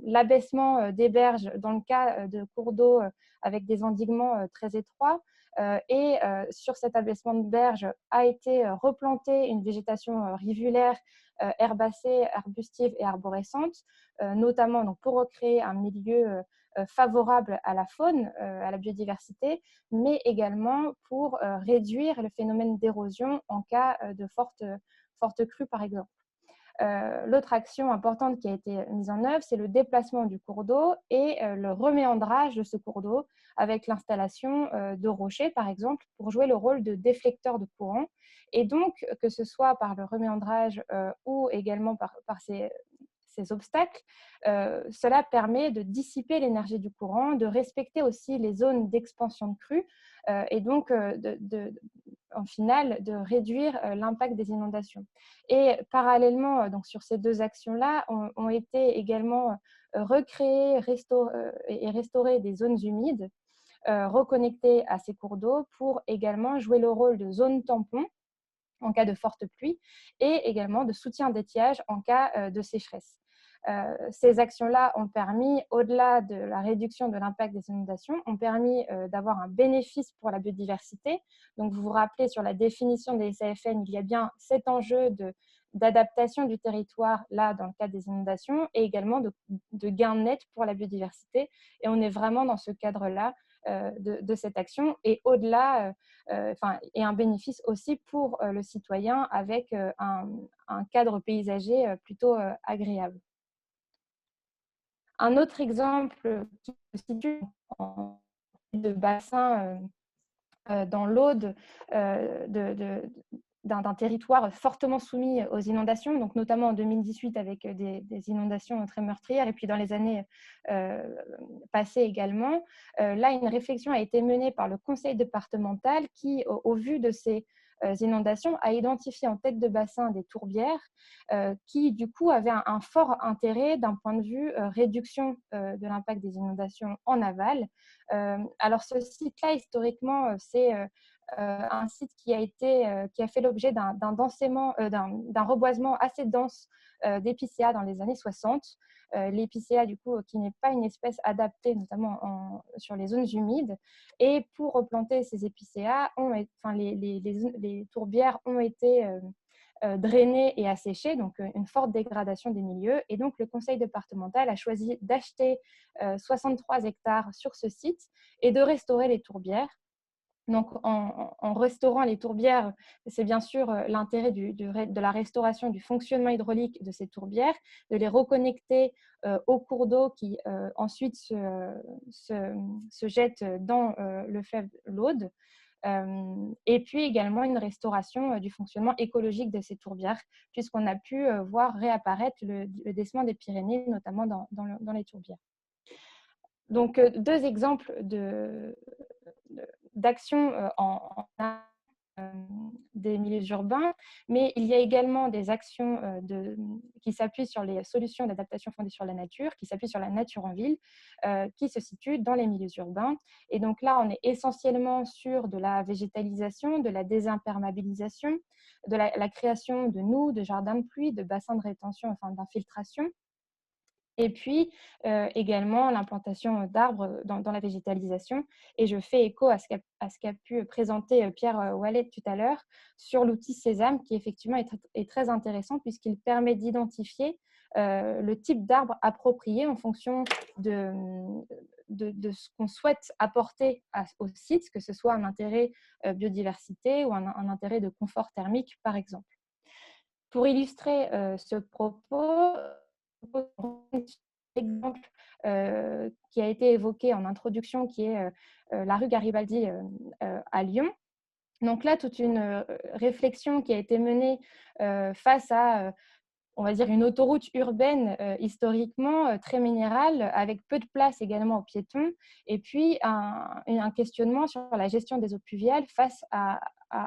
l'abaissement des berges dans le cas de cours d'eau avec des endiguements très étroits, et sur cet abaissement de berge a été replantée une végétation rivulaire, herbacée, arbustive et arborescente, notamment donc, pour recréer un milieu favorable à la faune, à la biodiversité, mais également pour réduire le phénomène d'érosion en cas de forte crue, par exemple. L'autre action importante qui a été mise en œuvre, c'est le déplacement du cours d'eau et le reméandrage de ce cours d'eau avec l'installation de rochers, par exemple, pour jouer le rôle de déflecteur de courant. Et donc, que ce soit par le reméandrage ou également par ces obstacles, cela permet de dissiper l'énergie du courant, de respecter aussi les zones d'expansion de crue et donc en final de réduire l'impact des inondations. Et parallèlement, donc sur ces deux actions-là, ont été également recréées et restaurées des zones humides reconnectées à ces cours d'eau pour également jouer le rôle de zone tampon en cas de forte pluie et également de soutien d'étiage en cas de sécheresse. Ces actions-là ont permis, au-delà de la réduction de l'impact des inondations, ont permis d'avoir un bénéfice pour la biodiversité. Donc, vous vous rappelez, sur la définition des SAFN, il y a bien cet enjeu d'adaptation du territoire, là, dans le cadre des inondations, et également de gains nets pour la biodiversité. Et on est vraiment dans ce cadre-là de cette action. Et au-delà, et un bénéfice aussi pour le citoyen avec un cadre paysager plutôt agréable. Un autre exemple qui se situe de bassin dans l'Aude d'un territoire fortement soumis aux inondations, donc notamment en 2018 avec des inondations très meurtrières et puis dans les années passées également. Là, une réflexion a été menée par le conseil départemental qui, au vu de ces inondations, a identifié en tête de bassin des tourbières qui, du coup, avaient un fort intérêt d'un point de vue réduction de l'impact des inondations en aval. Alors, ce site-là, historiquement, c'est un site qui a fait l'objet d'un reboisement assez dense d'épicéas dans les années 60. L'épicéa, du coup, qui n'est pas une espèce adaptée, notamment sur les zones humides. Et pour replanter ces épicéas, les tourbières ont été drainées et asséchées, donc une forte dégradation des milieux. Et donc, le conseil départemental a choisi d'acheter 63 hectares sur ce site et de restaurer les tourbières. Donc, en restaurant les tourbières, c'est bien sûr l'intérêt de la restauration du fonctionnement hydraulique de ces tourbières, de les reconnecter au cours d'eau qui ensuite se jette dans le fleuve l'Aude. Et puis également une restauration du fonctionnement écologique de ces tourbières, puisqu'on a pu voir réapparaître le décement des Pyrénées, notamment dans les tourbières. Donc, deux exemples d'actions des milieux urbains, mais il y a également des actions qui s'appuient sur les solutions d'adaptation fondées sur la nature, qui s'appuient sur la nature en ville, qui se situent dans les milieux urbains. Et donc là, on est essentiellement sur de la végétalisation, de la désimperméabilisation, de la création de noues, de jardins de pluie, de bassins de rétention, enfin d'infiltration. Et puis également l'implantation d'arbres dans la végétalisation. Et je fais écho à ce qu'a pu présenter Pierre Wallet tout à l'heure sur l'outil Sésame, qui effectivement est très intéressant puisqu'il permet d'identifier le type d'arbre approprié en fonction de ce qu'on souhaite apporter au site, que ce soit un intérêt biodiversité ou un intérêt de confort thermique, par exemple. Pour illustrer ce propos, exemple qui a été évoqué en introduction, qui est la rue Garibaldi à Lyon. Donc là, toute une réflexion qui a été menée face à, on va dire, une autoroute urbaine historiquement très minérale, avec peu de place également aux piétons, et puis un questionnement sur la gestion des eaux pluviales face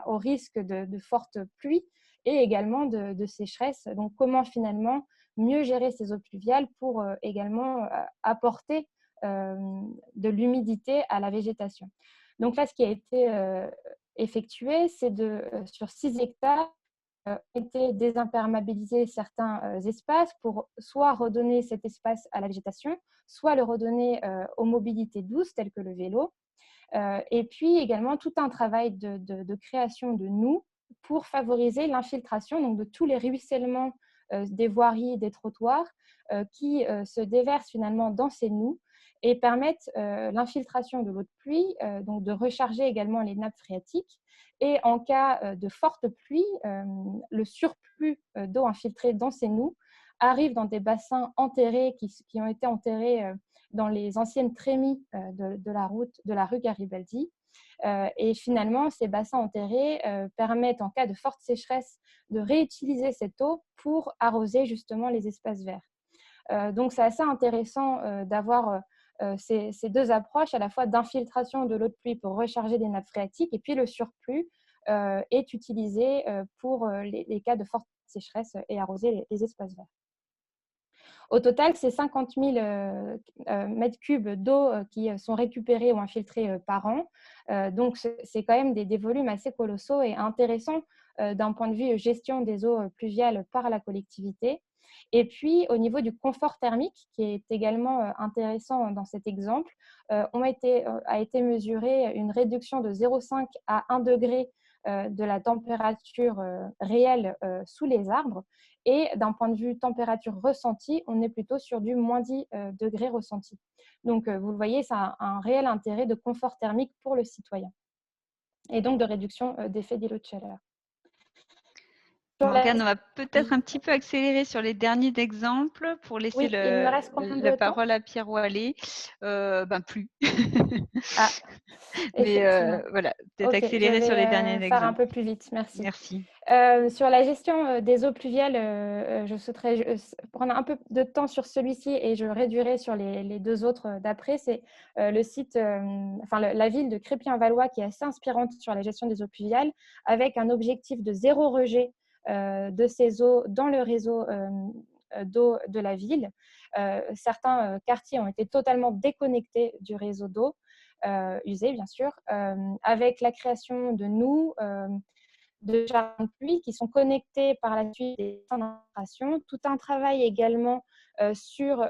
au risque de fortes pluies et également de sécheresse. Donc, comment finalement mieux gérer ces eaux pluviales pour également apporter de l'humidité à la végétation. Donc là, ce qui a été effectué, c'est sur 6 hectares, été désimperméabiliser certains espaces pour soit redonner cet espace à la végétation, soit le redonner aux mobilités douces telles que le vélo. Et puis également tout un travail de création de noues pour favoriser l'infiltration donc de tous les ruissellements des voiries, des trottoirs qui se déversent finalement dans ces noues et permettent l'infiltration de l'eau de pluie, donc de recharger également les nappes phréatiques. Et en cas de forte pluie, le surplus d'eau infiltrée dans ces noues arrive dans des bassins enterrés qui ont été enterrés dans les anciennes trémies de la rue Garibaldi. Et finalement, ces bassins enterrés permettent, en cas de forte sécheresse, de réutiliser cette eau pour arroser justement les espaces verts. Donc, c'est assez intéressant d'avoir ces deux approches, à la fois d'infiltration de l'eau de pluie pour recharger des nappes phréatiques, et puis le surplus est utilisé pour les cas de forte sécheresse et arroser les espaces verts. Au total, c'est 50 000 mètres cubes d'eau qui sont récupérés ou infiltrés par an. Donc, c'est quand même des volumes assez colossaux et intéressants d'un point de vue gestion des eaux pluviales par la collectivité. Et puis, au niveau du confort thermique, qui est également intéressant dans cet exemple, a été mesurée une réduction de 0,5 à 1 degré de la température réelle sous les arbres. Et d'un point de vue température ressentie, on est plutôt sur du moins 10 degrés ressenti. Donc, vous le voyez, ça a un réel intérêt de confort thermique pour le citoyen et donc de réduction d'effet d'îlot de chaleur. Morgane, on va peut-être un petit peu accélérer sur les derniers exemples pour laisser la parole à Pierre Ouallet. Plus. Ah, mais voilà, peut-être accélérer sur les derniers exemples. Je vais faire un peu plus vite, merci. Merci. Sur la gestion des eaux pluviales, je souhaiterais prendre un peu de temps sur celui-ci et je réduirai sur les deux autres d'après. C'est le site, la ville de Crépy-en-Valois qui est assez inspirante sur la gestion des eaux pluviales avec un objectif de 0 rejet de ces eaux dans le réseau d'eau de la ville. Certains quartiers ont été totalement déconnectés du réseau d'eau usée, bien sûr, avec la création de noues, de jardins de pluie qui sont connectés par la suite des bassins d'infiltration. Tout un travail également sur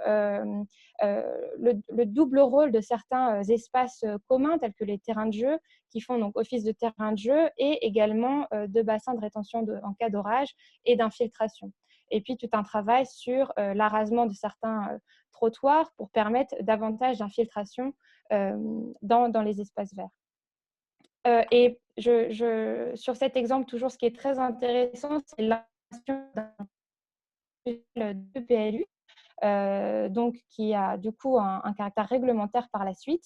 le double rôle de certains espaces communs tels que les terrains de jeu qui font donc office de terrain de jeu et également de bassins de rétention en cas d'orage et d'infiltration. Et puis tout un travail sur l'arasement de certains trottoirs pour permettre davantage d'infiltration dans les espaces verts. Et sur cet exemple, toujours, ce qui est très intéressant, c'est l'installation d'un PLU, donc qui a du coup un caractère réglementaire par la suite,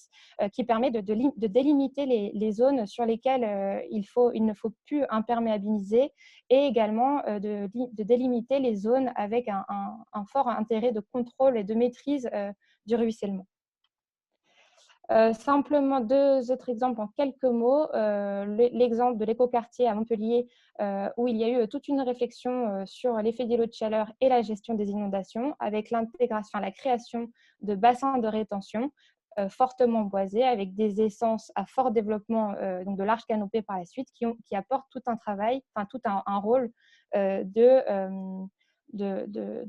qui permet de délimiter les zones sur lesquelles il ne faut plus imperméabiliser et également de délimiter les zones avec un fort intérêt de contrôle et de maîtrise du ruissellement. Simplement deux autres exemples en quelques mots. L'exemple de l'écoquartier à Montpellier où il y a eu toute une réflexion sur l'effet d'îlot de chaleur et la gestion des inondations avec la création de bassins de rétention fortement boisés avec des essences à fort développement, donc de larges canopées par la suite qui apportent tout un travail, tout un rôle de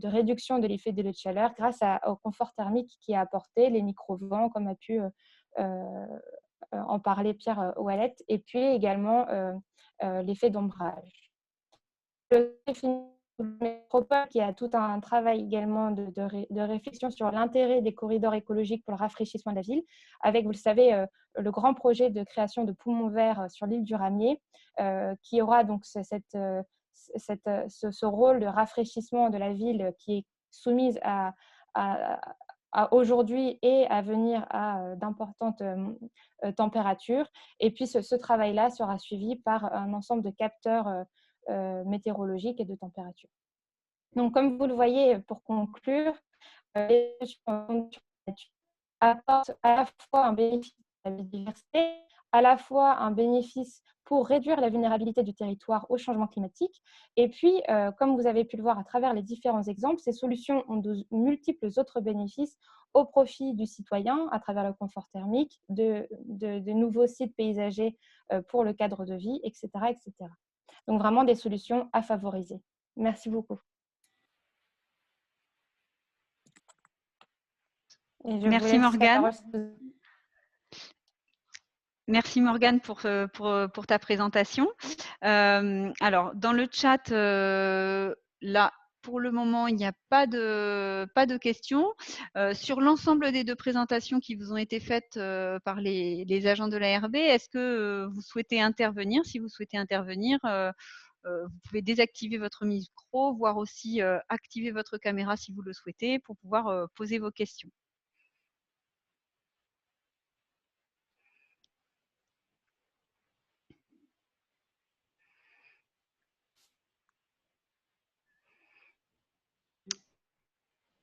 réduction de l'effet d'îlot de chaleur grâce au confort thermique qui est apporté, les micro-vents comme a pu en parler Pierre Ouallet, et puis également l'effet d'ombrage. Le métropole qui a tout un travail également de réflexion sur l'intérêt des corridors écologiques pour le rafraîchissement de la ville, avec, vous le savez, le grand projet de création de poumons verts sur l'île du Ramier, qui aura donc ce rôle de rafraîchissement de la ville qui est soumise à aujourd'hui et à venir à d'importantes températures. Et puis, ce travail-là sera suivi par un ensemble de capteurs météorologiques et de température. Donc, comme vous le voyez, pour conclure, les études apportent à la fois un bénéfice à la biodiversité, à la fois un bénéfice pour réduire la vulnérabilité du territoire au changement climatique. Et puis, comme vous avez pu le voir à travers les différents exemples, ces solutions ont de multiples autres bénéfices au profit du citoyen à travers le confort thermique, de nouveaux sites paysagers pour le cadre de vie, etc., etc. Donc, vraiment des solutions à favoriser. Merci beaucoup. Et Merci Morgane. Merci Morgane pour ta présentation. Alors, dans le chat, là, pour le moment, il n'y a pas de questions. Sur l'ensemble des deux présentations qui vous ont été faites par les agents de l'ARB, est-ce que vous souhaitez intervenir? Si vous souhaitez intervenir, vous pouvez désactiver votre micro, voire aussi activer votre caméra si vous le souhaitez pour pouvoir poser vos questions.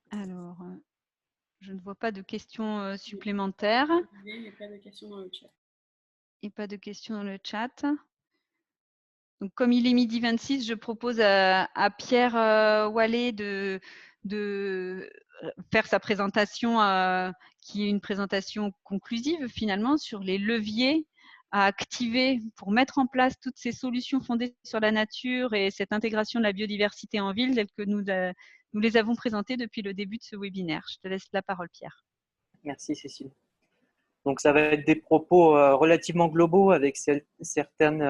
Alors, je ne vois pas de questions supplémentaires. Il n'y a pas de questions dans le chat. Et pas de questions dans le chat. Donc, comme il est midi 26, je propose à Pierre Wallet de faire sa présentation, qui est une présentation conclusive finalement sur les leviers à activer pour mettre en place toutes ces solutions fondées sur la nature et cette intégration de la biodiversité en ville telles que nous les avons présentées depuis le début de ce webinaire. Je te laisse la parole, Pierre. Merci Cécile. Donc ça va être des propos relativement globaux avec certaines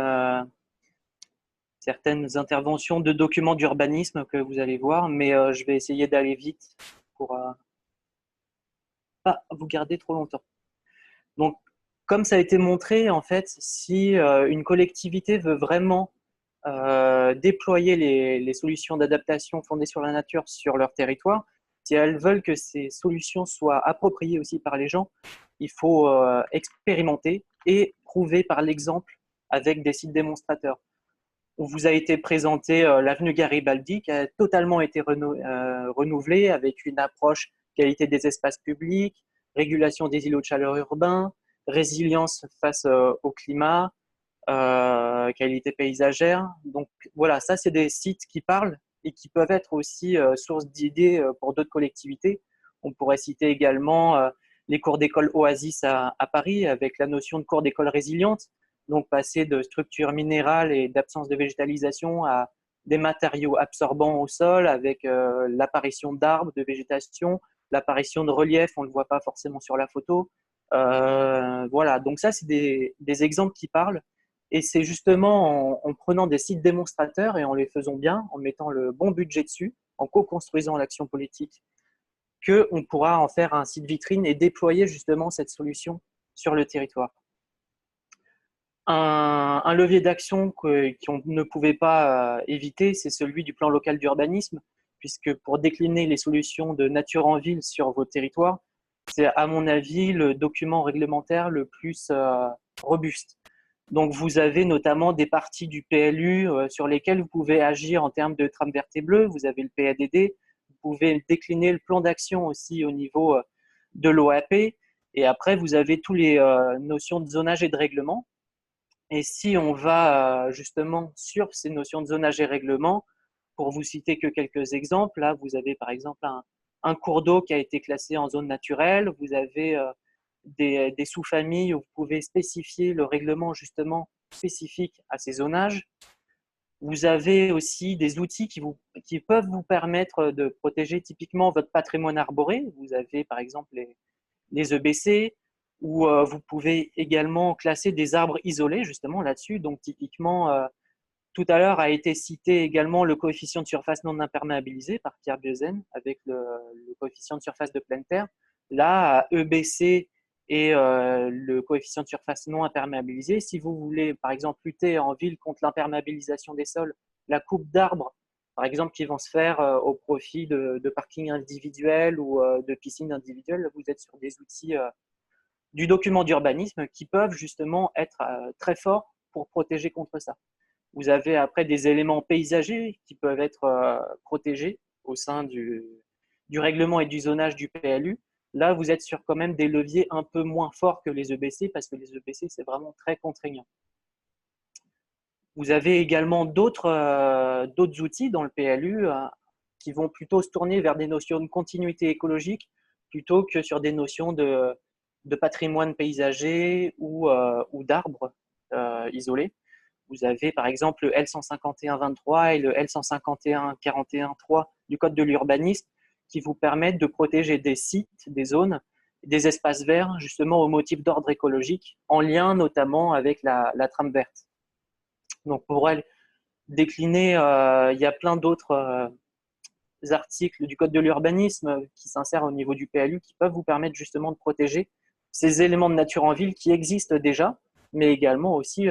interventions de documents d'urbanisme que vous allez voir, mais je vais essayer d'aller vite pour pas vous garder trop longtemps. Donc, comme ça a été montré, en fait, si une collectivité veut vraiment déployer les solutions d'adaptation fondées sur la nature sur leur territoire, si elles veulent que ces solutions soient appropriées aussi par les gens, il faut expérimenter et prouver par l'exemple avec des sites démonstrateurs. On vous a été présenté l'avenue Garibaldi qui a totalement été renouvelée avec une approche qualité des espaces publics, régulation des îlots de chaleur urbains, résilience face au climat, qualité paysagère. Donc voilà, ça c'est des sites qui parlent et qui peuvent être aussi source d'idées pour d'autres collectivités. On pourrait citer également les cours d'école Oasis à Paris avec la notion de cours d'école résiliente. Donc passer de structures minérales et d'absence de végétalisation à des matériaux absorbants au sol avec l'apparition d'arbres, de végétation, l'apparition de relief, on ne le voit pas forcément sur la photo. Voilà, donc ça c'est des exemples qui parlent. Et c'est justement en prenant des sites démonstrateurs et en les faisant bien, en mettant le bon budget dessus, en co-construisant l'action politique, qu'on pourra en faire un site vitrine et déployer justement cette solution sur le territoire. Un levier d'action qu'on ne pouvait pas éviter, c'est celui du plan local d'urbanisme, puisque pour décliner les solutions de nature en ville sur vos territoires, c'est à mon avis le document réglementaire le plus robuste. Donc vous avez notamment des parties du PLU sur lesquelles vous pouvez agir en termes de trame verte et bleue, vous avez le PADD, vous pouvez décliner le plan d'action aussi au niveau de l'OAP, et après vous avez tous les notions de zonage et de règlement. Et si on va justement sur ces notions de zonage et règlement, pour vous citer que quelques exemples, là vous avez par exemple un cours d'eau qui a été classé en zone naturelle, vous avez des sous-familles où vous pouvez spécifier le règlement justement spécifique à ces zonages. Vous avez aussi des outils qui peuvent vous permettre de protéger typiquement votre patrimoine arboré. Vous avez par exemple les EBC, où vous pouvez également classer des arbres isolés justement là-dessus. Donc typiquement, tout à l'heure a été cité également le coefficient de surface non imperméabilisé par Pierre Biozen avec le coefficient de surface de pleine terre. Là, EBC et le coefficient de surface non imperméabilisé, si vous voulez par exemple lutter en ville contre l'imperméabilisation des sols, la coupe d'arbres par exemple qui vont se faire au profit de parkings individuels ou de piscines individuelles, vous êtes sur des outils du document d'urbanisme qui peuvent justement être très forts pour protéger contre ça. Vous avez après des éléments paysagers qui peuvent être protégés au sein du règlement et du zonage du PLU. Là, vous êtes sur quand même des leviers un peu moins forts que les EBC, parce que les EBC, c'est vraiment très contraignant. Vous avez également d'autres outils dans le PLU qui vont plutôt se tourner vers des notions de continuité écologique plutôt que sur des notions de patrimoine paysager ou d'arbres isolés. Vous avez par exemple le L151-23 et le L151-41-3 du Code de l'urbanisme qui vous permettent de protéger des sites, des zones, des espaces verts, justement au motif d'ordre écologique, en lien notamment avec la trame verte. Donc pour elle décliner, il y a plein d'autres articles du Code de l'urbanisme qui s'insèrent au niveau du PLU qui peuvent vous permettre justement de protéger ces éléments de nature en ville qui existent déjà, mais également aussi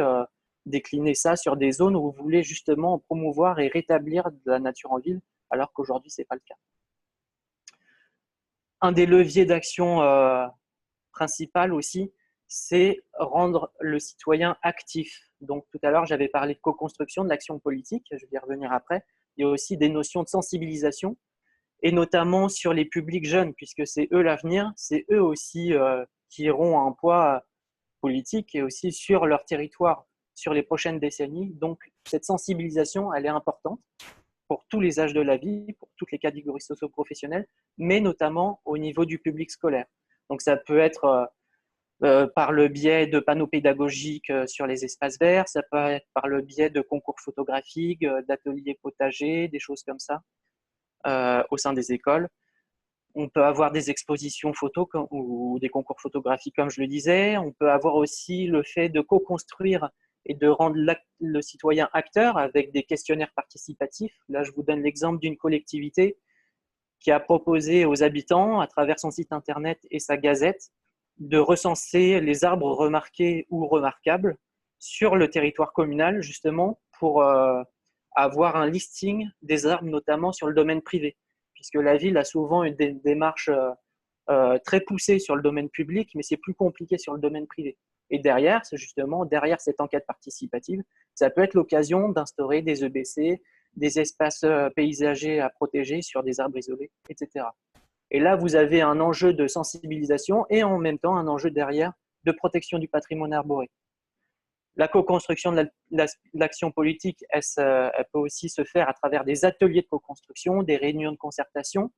décliner ça sur des zones où vous voulez justement promouvoir et rétablir de la nature en ville, alors qu'aujourd'hui, ce n'est pas le cas. Un des leviers d'action principal aussi, c'est rendre le citoyen actif. Donc tout à l'heure, j'avais parlé de co-construction, de l'action politique, je vais y revenir après. Il y a aussi des notions de sensibilisation, et notamment sur les publics jeunes, puisque c'est eux l'avenir, c'est eux aussi qui auront un poids politique et aussi sur leur territoire sur les prochaines décennies. Donc cette sensibilisation, elle est importante pour tous les âges de la vie, pour toutes les catégories socio-professionnelles, mais notamment au niveau du public scolaire. Donc ça peut être par le biais de panneaux pédagogiques sur les espaces verts, ça peut être par le biais de concours photographiques, d'ateliers potagers, des choses comme ça au sein des écoles. On peut avoir des expositions photos ou des concours photographiques, comme je le disais. On peut avoir aussi le fait de co-construire et de rendre le citoyen acteur avec des questionnaires participatifs. Là, je vous donne l'exemple d'une collectivité qui a proposé aux habitants, à travers son site internet et sa gazette, de recenser les arbres remarqués ou remarquables sur le territoire communal, justement, pour avoir un listing des arbres, notamment sur le domaine privé, puisque la ville a souvent une démarche très poussée sur le domaine public, mais c'est plus compliqué sur le domaine privé. Et derrière, c'est justement, derrière cette enquête participative, ça peut être l'occasion d'instaurer des EBC, des espaces paysagers à protéger sur des arbres isolés, etc. Et là, vous avez un enjeu de sensibilisation et en même temps un enjeu derrière de protection du patrimoine arboré. La co-construction de l'action politique, elle peut aussi se faire à travers des ateliers de co-construction, des réunions de concertation.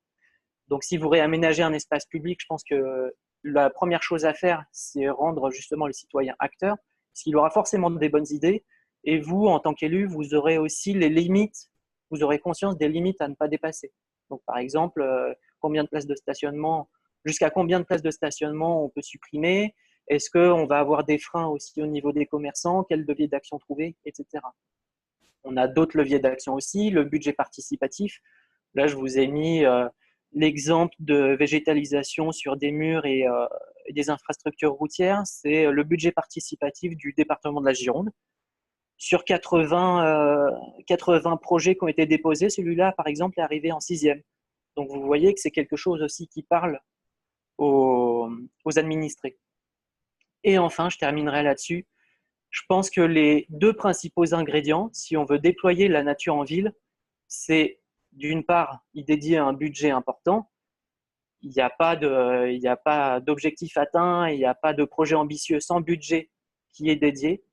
Donc, si vous réaménagez un espace public, je pense que la première chose à faire, c'est rendre justement le citoyen acteur, parce qu'il aura forcément des bonnes idées. Et vous, en tant qu'élu, vous aurez aussi les limites, vous aurez conscience des limites à ne pas dépasser. Donc, par exemple, combien de places de stationnement, jusqu'à combien de places de stationnement on peut supprimer? Est-ce qu'on va avoir des freins aussi au niveau des commerçants? Quel levier d'action trouver, etc. On a d'autres leviers d'action aussi, le budget participatif. Là, je vous ai mis l'exemple de végétalisation sur des murs et des infrastructures routières. C'est le budget participatif du département de la Gironde. Sur 80 projets qui ont été déposés, celui-là, par exemple, est arrivé en 6e. Donc, vous voyez que c'est quelque chose aussi qui parle aux administrés. Et enfin, je terminerai là-dessus. Je pense que les deux principaux ingrédients, si on veut déployer la nature en ville, c'est d'une part y dédier un budget important. Il n'y a pas d'objectif atteint, il n'y a pas de projet ambitieux sans budget qui est dédié.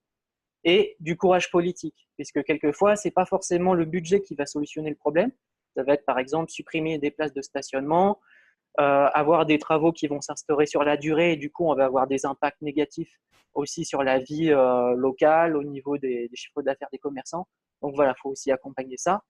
Et du courage politique, puisque quelquefois, ce n'est pas forcément le budget qui va solutionner le problème. Ça va être par exemple supprimer des places de stationnement, avoir des travaux qui vont s'instaurer sur la durée et du coup, on va avoir des impacts négatifs aussi sur la vie locale, au niveau des chiffres d'affaires des commerçants. Donc voilà, il faut aussi accompagner ça.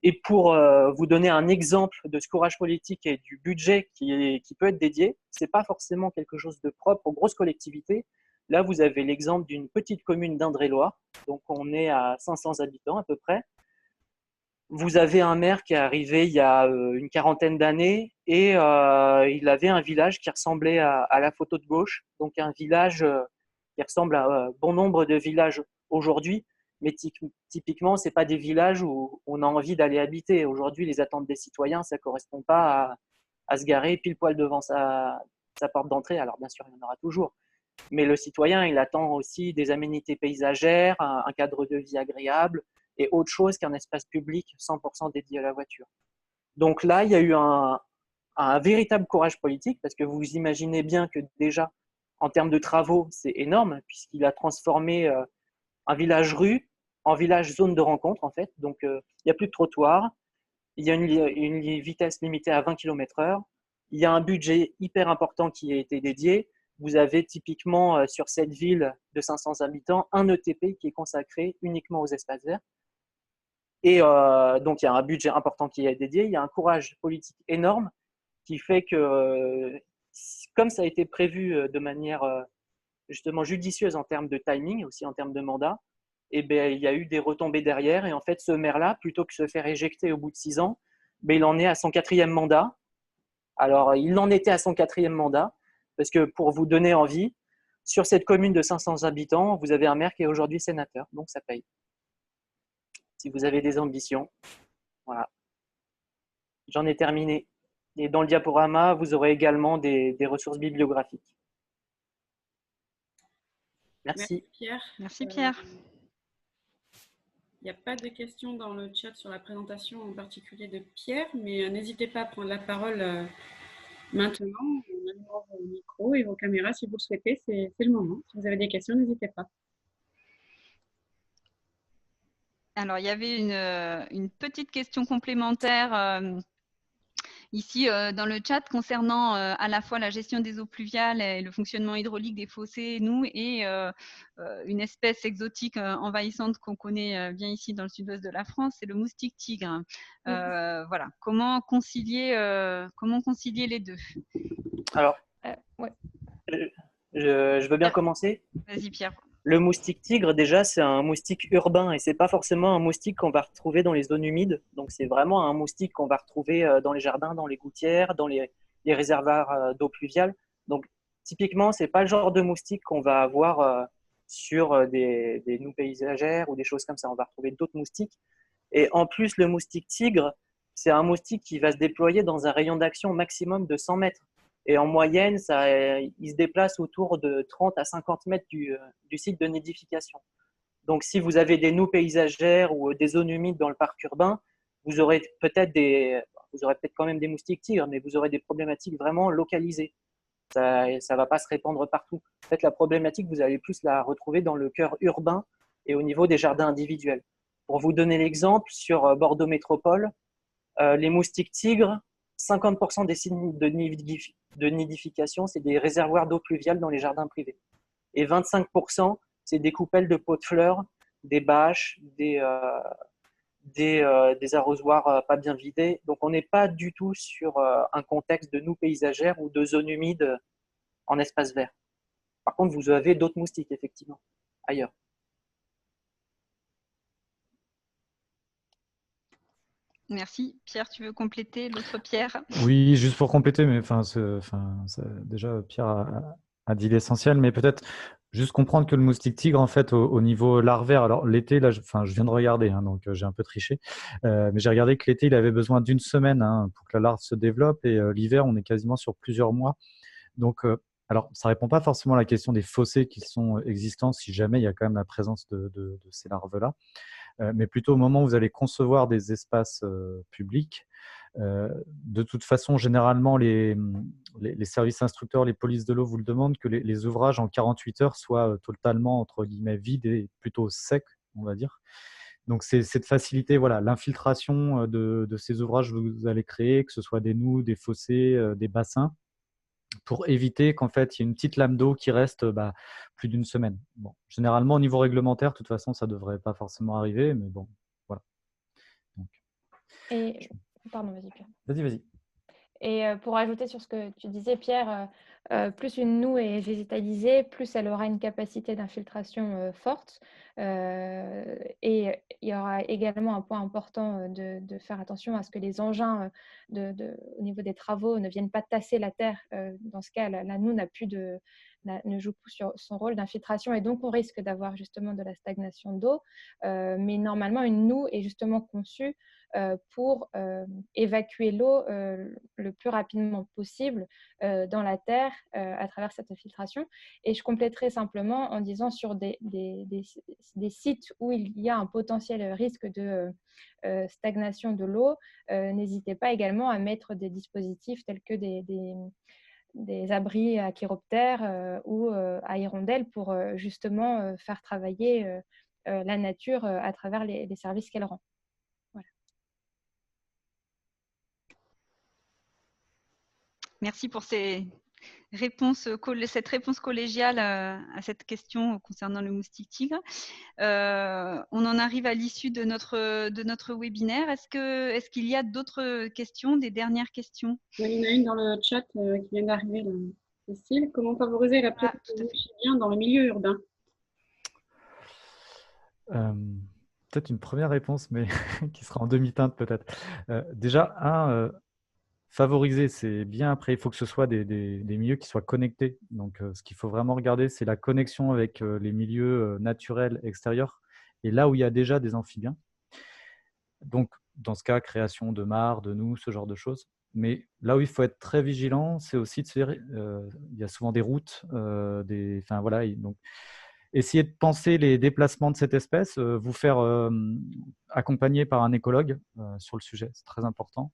Et pour vous donner un exemple de ce courage politique et du budget qui peut être dédié, ce n'est pas forcément quelque chose de propre aux grosses collectivités. Là, vous avez l'exemple d'une petite commune d'Indre-et-Loire. Donc, on est à 500 habitants à peu près. Vous avez un maire qui est arrivé il y a une quarantaine d'années et il avait un village qui ressemblait à la photo de gauche. Donc, un village qui ressemble à bon nombre de villages aujourd'hui. Mais typiquement, ce n'est pas des villages où on a envie d'aller habiter. Aujourd'hui, les attentes des citoyens, ça ne correspond pas à se garer pile poil devant sa porte d'entrée. Alors, bien sûr, il y en aura toujours. Mais le citoyen, il attend aussi des aménités paysagères, un cadre de vie agréable et autre chose qu'un espace public 100% dédié à la voiture. Donc là, il y a eu a un véritable courage politique, parce que vous imaginez bien que déjà, en termes de travaux, c'est énorme, puisqu'il a transformé un village-rue en village zone de rencontre, en fait. Donc, il n'y a plus de trottoir, il y a une vitesse limitée à 20 km/h, il y a un budget hyper important qui a été dédié. Vous avez typiquement sur cette ville de 500 habitants un ETP qui est consacré uniquement aux espaces verts. Et donc, il y a un budget important qui est dédié, il y a un courage politique énorme qui fait que, comme ça a été prévu de manière justement judicieuse en termes de timing, aussi en termes de mandat, et ben, il y a eu des retombées derrière. Et en fait, ce maire-là, plutôt que de se faire éjecter au bout de 6 ans, ben, il en est à son 4e mandat. Alors, il en était à son 4e mandat, parce que pour vous donner envie, sur cette commune de 500 habitants, vous avez un maire qui est aujourd'hui sénateur, donc ça paye. Si vous avez des ambitions, voilà. J'en ai terminé. Et dans le diaporama, vous aurez également des ressources bibliographiques. Merci. Merci Pierre. Merci Pierre. Il n'y a pas de questions dans le chat sur la présentation en particulier de Pierre, mais n'hésitez pas à prendre la parole maintenant. On allumera vos micros et vos caméras si vous le souhaitez, c'est le moment. Si vous avez des questions, n'hésitez pas. Alors, il y avait une petite question complémentaire ici dans le chat concernant à la fois la gestion des eaux pluviales et le fonctionnement hydraulique des fossés, nous, et une espèce exotique envahissante qu'on connaît bien ici dans le sud-ouest de la France, c'est le moustique tigre. Voilà, comment concilier les deux? Alors, ouais. je veux bien commencer. Vas-y Pierre. Le moustique tigre, déjà, c'est un moustique urbain et c'est pas forcément un moustique qu'on va retrouver dans les zones humides. Donc, c'est vraiment un moustique qu'on va retrouver dans les jardins, dans les gouttières, dans les réservoirs d'eau pluviale. Donc, typiquement, c'est pas le genre de moustique qu'on va avoir sur des noues paysagères ou des choses comme ça. On va retrouver d'autres moustiques. Et en plus, le moustique tigre, c'est un moustique qui va se déployer dans un rayon d'action maximum de 100 mètres. Et en moyenne, il se déplace autour de 30 à 50 mètres du site de nidification. Donc, si vous avez des noues paysagères ou des zones humides dans le parc urbain, vous aurez peut-être quand même des moustiques tigres, mais vous aurez des problématiques vraiment localisées. Ça ne va pas se répandre partout. En fait, la problématique, vous allez plus la retrouver dans le cœur urbain et au niveau des jardins individuels. Pour vous donner l'exemple, sur Bordeaux Métropole, les moustiques tigres, 50% des sites de nidification, c'est des réservoirs d'eau pluviale dans les jardins privés. Et 25%, c'est des coupelles de pots de fleurs, des bâches, des arrosoirs pas bien vidés. Donc, on n'est pas du tout sur un contexte de noues paysagères ou de zones humides en espace vert. Par contre, vous avez d'autres moustiques, effectivement, ailleurs. Merci. Pierre, tu veux compléter l'autre Pierre? Oui, juste pour compléter, mais déjà, Pierre a dit l'essentiel, mais peut-être juste comprendre que le moustique tigre, en fait, au niveau larvaire, alors l'été, là, je viens de regarder, hein, donc j'ai un peu triché, mais j'ai regardé que l'été, il avait besoin d'1 semaine pour que la larve se développe, et l'hiver, on est quasiment sur plusieurs mois. Donc, alors, ça ne répond pas forcément à la question des fossés qui sont existants, si jamais il y a quand même la présence de ces larves-là. Mais plutôt au moment où vous allez concevoir des espaces publics. De toute façon, généralement, les services instructeurs, les polices de l'eau vous le demandent, que les ouvrages en 48 heures soient totalement, entre guillemets, vides et plutôt secs, on va dire. Donc, c'est de faciliter l'infiltration de ces ouvrages que vous allez créer, que ce soit des noues, des fossés, des bassins, pour éviter qu'en fait, il y ait une petite lame d'eau qui reste plus d'1 semaine. Bon, généralement, au niveau réglementaire, de toute façon, ça ne devrait pas forcément arriver, mais bon, voilà. Donc, pardon, vas-y Pierre. Vas-y. Et pour ajouter sur ce que tu disais, Pierre, plus une noue est végétalisée, plus elle aura une capacité d'infiltration forte. Et il y aura également un point important de faire attention à ce que les engins au niveau des travaux ne viennent pas tasser la terre. Dans ce cas, la noue ne joue plus sur son rôle d'infiltration et donc on risque d'avoir justement de la stagnation d'eau. Mais normalement, une noue est justement conçue pour évacuer l'eau le plus rapidement possible dans la terre à travers cette filtration. Et je compléterai simplement en disant sur des sites où il y a un potentiel risque de stagnation de l'eau, n'hésitez pas également à mettre des dispositifs tels que des abris à chiroptères ou à hirondelles pour justement faire travailler la nature à travers les services qu'elle rend. Voilà. Merci pour cette réponse collégiale à cette question concernant le moustique tigre. On en arrive à l'issue de notre webinaire. Est-ce qu'il y a d'autres questions, des dernières questions? Il y en a une dans le chat qui vient d'arriver, Cécile. Comment favoriser la pratique du chien dans le milieu urbain? Peut-être une première réponse, mais qui sera en demi-teinte peut-être. Déjà, favoriser, c'est bien. Après, il faut que ce soit des milieux qui soient connectés. Donc, ce qu'il faut vraiment regarder, c'est la connexion avec les milieux naturels extérieurs et là où il y a déjà des amphibiens. Donc, dans ce cas, création de mares, de noues, ce genre de choses. Mais là où il faut être très vigilant, c'est aussi de se dire, il y a souvent des routes, enfin voilà. Donc, essayez de penser les déplacements de cette espèce, vous faire accompagner par un écologue sur le sujet, c'est très important.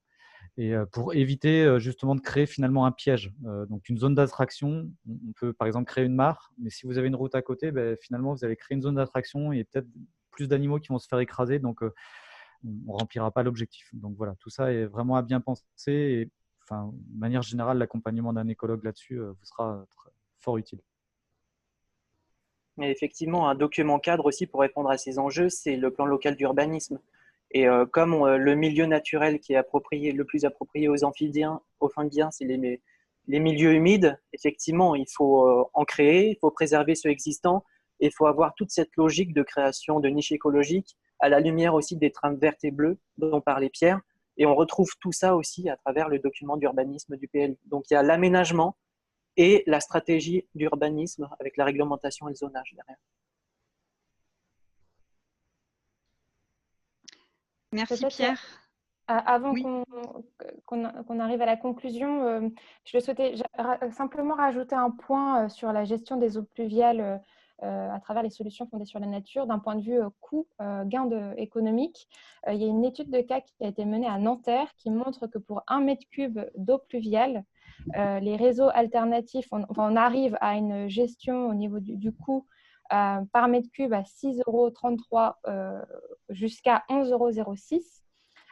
Et pour éviter justement de créer finalement un piège. Donc une zone d'attraction, on peut par exemple créer une mare, mais si vous avez une route à côté, finalement vous allez créer une zone d'attraction et peut-être plus d'animaux qui vont se faire écraser, donc on ne remplira pas l'objectif. Donc voilà, tout ça est vraiment à bien penser. Et, enfin, de manière générale, l'accompagnement d'un écologue là-dessus vous sera fort utile. Et effectivement, un document cadre aussi pour répondre à ces enjeux, c'est le plan local d'urbanisme. Et comme le milieu naturel qui est le plus approprié aux amphibiens, c'est les milieux humides, effectivement, il faut en créer, il faut préserver ceux existants, et il faut avoir toute cette logique de création de niches écologiques à la lumière aussi des trames vertes et bleues dont parlait Pierre. Et on retrouve tout ça aussi à travers le document d'urbanisme du PLU. Donc il y a l'aménagement et la stratégie d'urbanisme avec la réglementation et le zonage derrière. Merci Pierre. Avant qu'on arrive à la conclusion, je souhaitais simplement rajouter un point sur la gestion des eaux pluviales à travers les solutions fondées sur la nature d'un point de vue coût, gain économique. Il y a une étude de cas qui a été menée à Nanterre qui montre que pour 1 mètre cube d'eau pluviale, les réseaux alternatifs, on arrive à une gestion au niveau du coût par mètre cube à 6,33 € jusqu'à 11,06 €.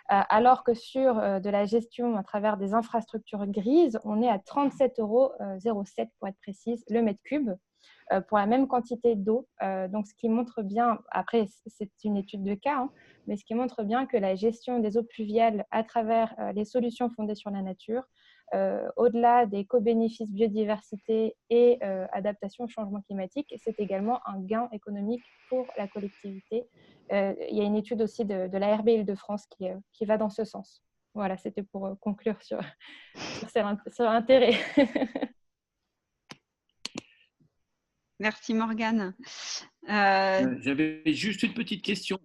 Alors que sur de la gestion à travers des infrastructures grises, on est à 37,07 € pour être précise, le mètre cube, pour la même quantité d'eau. Donc, ce qui montre bien, après c'est une étude de cas, hein, mais ce qui montre bien que la gestion des eaux pluviales à travers les solutions fondées sur la nature, au-delà des co-bénéfices biodiversité et adaptation au changement climatique, c'est également un gain économique pour la collectivité. Il y a une étude aussi de la RB Île-de-France qui va dans ce sens. Voilà, c'était pour conclure sur l'intérêt. Merci Morgane. J'avais juste une petite question.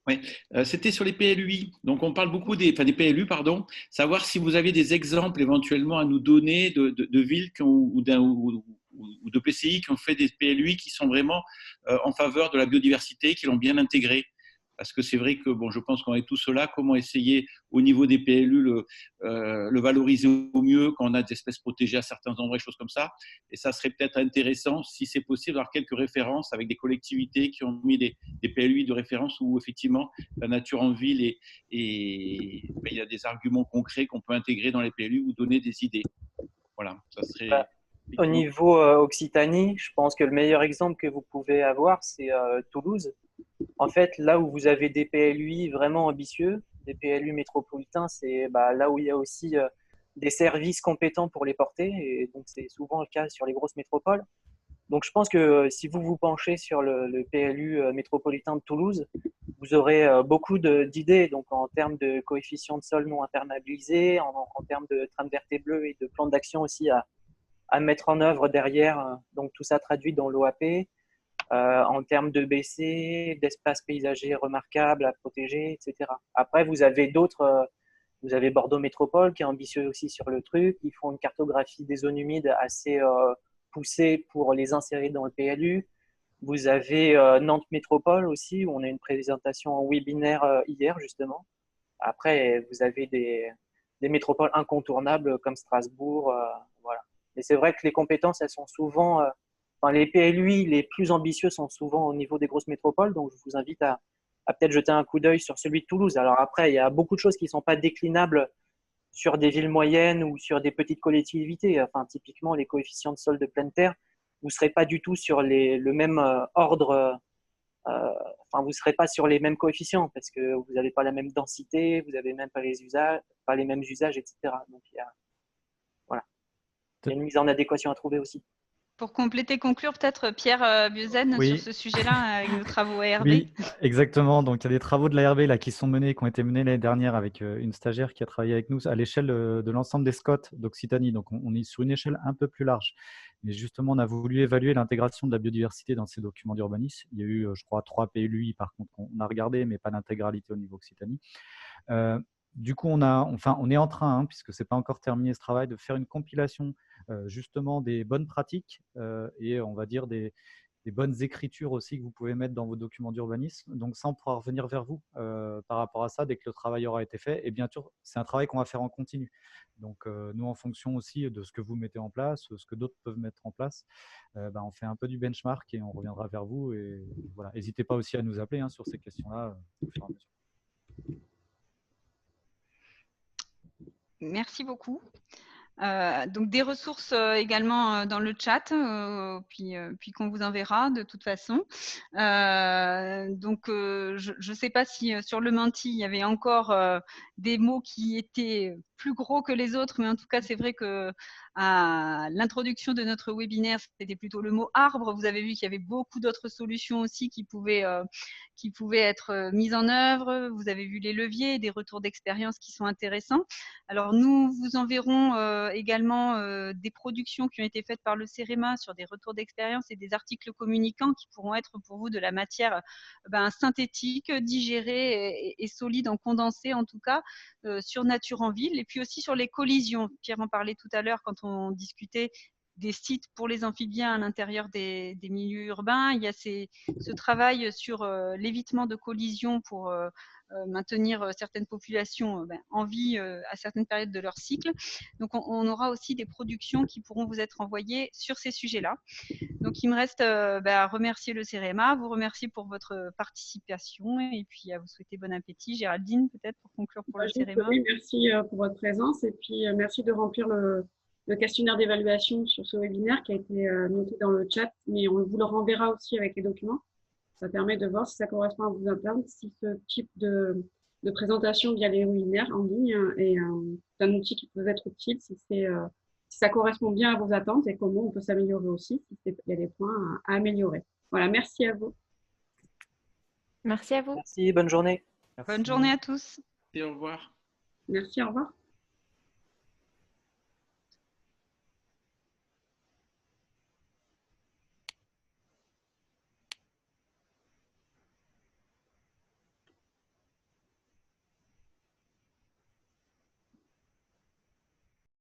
Ouais. C'était sur les PLUI. Donc, on parle beaucoup des PLU, pardon. Savoir si vous avez des exemples éventuellement à nous donner de villes ou de PCI qui ont fait des PLUI qui sont vraiment en faveur de la biodiversité, qui l'ont bien intégré. Parce que c'est vrai que, bon, je pense qu'on est tous cela. Comment essayer au niveau des PLU le valoriser au mieux quand on a des espèces protégées à certains endroits, des choses comme ça. Et ça serait peut-être intéressant, si c'est possible, d'avoir quelques références avec des collectivités qui ont mis des PLU de référence où effectivement la nature en ville et il y a des arguments concrets qu'on peut intégrer dans les PLU ou donner des idées. Voilà, ça serait. Au niveau Occitanie, je pense que le meilleur exemple que vous pouvez avoir, c'est Toulouse. En fait, là où vous avez des PLUI vraiment ambitieux, des PLU métropolitains, c'est là où il y a aussi des services compétents pour les porter. Et donc, c'est souvent le cas sur les grosses métropoles. Donc, je pense que si vous vous penchez sur le PLU métropolitain de Toulouse, vous aurez beaucoup d'idées. Donc, en termes de coefficient de sol non imperméabilisé, en termes de trame verte et bleue et de plan d'action aussi à mettre en œuvre derrière. Donc, tout ça traduit dans l'OAP. en termes de BC, d'espaces paysagers remarquables à protéger, etc. Après, vous avez vous avez Bordeaux Métropole qui est ambitieux aussi sur le truc. Ils font une cartographie des zones humides assez poussée pour les insérer dans le PLU. Vous avez Nantes Métropole aussi, où on a une présentation en webinaire hier, justement. Après, vous avez des métropoles incontournables comme Strasbourg. Voilà. Et c'est vrai que les compétences, elles sont souvent… les PLUI les plus ambitieux sont souvent au niveau des grosses métropoles. Donc, je vous invite à peut-être jeter un coup d'œil sur celui de Toulouse. Alors après, il y a beaucoup de choses qui ne sont pas déclinables sur des villes moyennes ou sur des petites collectivités. Enfin, typiquement, les coefficients de sol de pleine terre, vous ne serez pas du tout sur le même ordre. Vous ne serez pas sur les mêmes coefficients parce que vous n'avez pas la même densité, vous n'avez même pas les mêmes usages, etc. Donc, il y a une mise en adéquation à trouver aussi. Pour compléter, conclure, peut-être Pierre Bieuzen Oui. sur ce sujet-là avec nos travaux ARB. Oui, exactement. Donc, il y a des travaux de l'ARB là, qui ont été menés l'année dernière avec une stagiaire qui a travaillé avec nous à l'échelle de l'ensemble des SCOT d'Occitanie. Donc, on est sur une échelle un peu plus large. Mais justement, on a voulu évaluer l'intégration de la biodiversité dans ces documents d'urbanisme. Il y a eu, je crois, 3 PLUI par contre qu'on a regardé, mais pas l'intégralité au niveau Occitanie. Du coup, on est en train, puisque ce n'est pas encore terminé ce travail, de faire une compilation justement des bonnes pratiques et on va dire des bonnes écritures aussi que vous pouvez mettre dans vos documents d'urbanisme. Donc ça, on pourra revenir vers vous par rapport à ça dès que le travail aura été fait. Et bien sûr, c'est un travail qu'on va faire en continu. Donc nous, en fonction aussi de ce que vous mettez en place, ce que d'autres peuvent mettre en place, on fait un peu du benchmark et on reviendra vers vous. Et voilà, n'hésitez pas aussi à nous appeler sur ces questions-là au fur et à mesure. Merci beaucoup. Donc des ressources également dans le chat, puis qu'on vous enverra de toute façon. Je ne sais pas si sur le Menti, il y avait encore des mots qui étaient plus gros que les autres, mais en tout cas, c'est vrai que à l'introduction de notre webinaire, c'était plutôt le mot arbre. Vous avez vu qu'il y avait beaucoup d'autres solutions aussi qui pouvaient être mises en œuvre. Vous avez vu les leviers, des retours d'expérience qui sont intéressants. Alors, nous vous enverrons également des productions qui ont été faites par le CEREMA sur des retours d'expérience et des articles communicants qui pourront être pour vous de la matière synthétique, digérée et solide, en condensé en tout cas, sur Nature en Ville, et puis aussi sur les collisions. Pierre en parlait tout à l'heure quand on discutait des sites pour les amphibiens à l'intérieur des milieux urbains. Il y a ce travail sur l'évitement de collisions pour maintenir certaines populations en vie à certaines périodes de leur cycle. Donc, on aura aussi des productions qui pourront vous être envoyées sur ces sujets-là. Donc, il me reste à remercier le CEREMA, vous remercier pour votre participation et puis à vous souhaiter bon appétit. Géraldine, peut-être pour conclure pour le CEREMA. Oui, merci pour votre présence et puis merci de remplir le questionnaire d'évaluation sur ce webinaire qui a été noté dans le chat, mais on vous le renverra aussi avec les documents. Ça permet de voir si ça correspond à vos attentes, si ce type de présentation via les webinaires en ligne est un outil qui peut être utile, si ça correspond bien à vos attentes et comment on peut s'améliorer aussi, s'il y a des points à améliorer. Voilà, merci à vous. Merci à vous. Merci, bonne journée. Bonne journée à tous. Et au revoir. Merci, au revoir.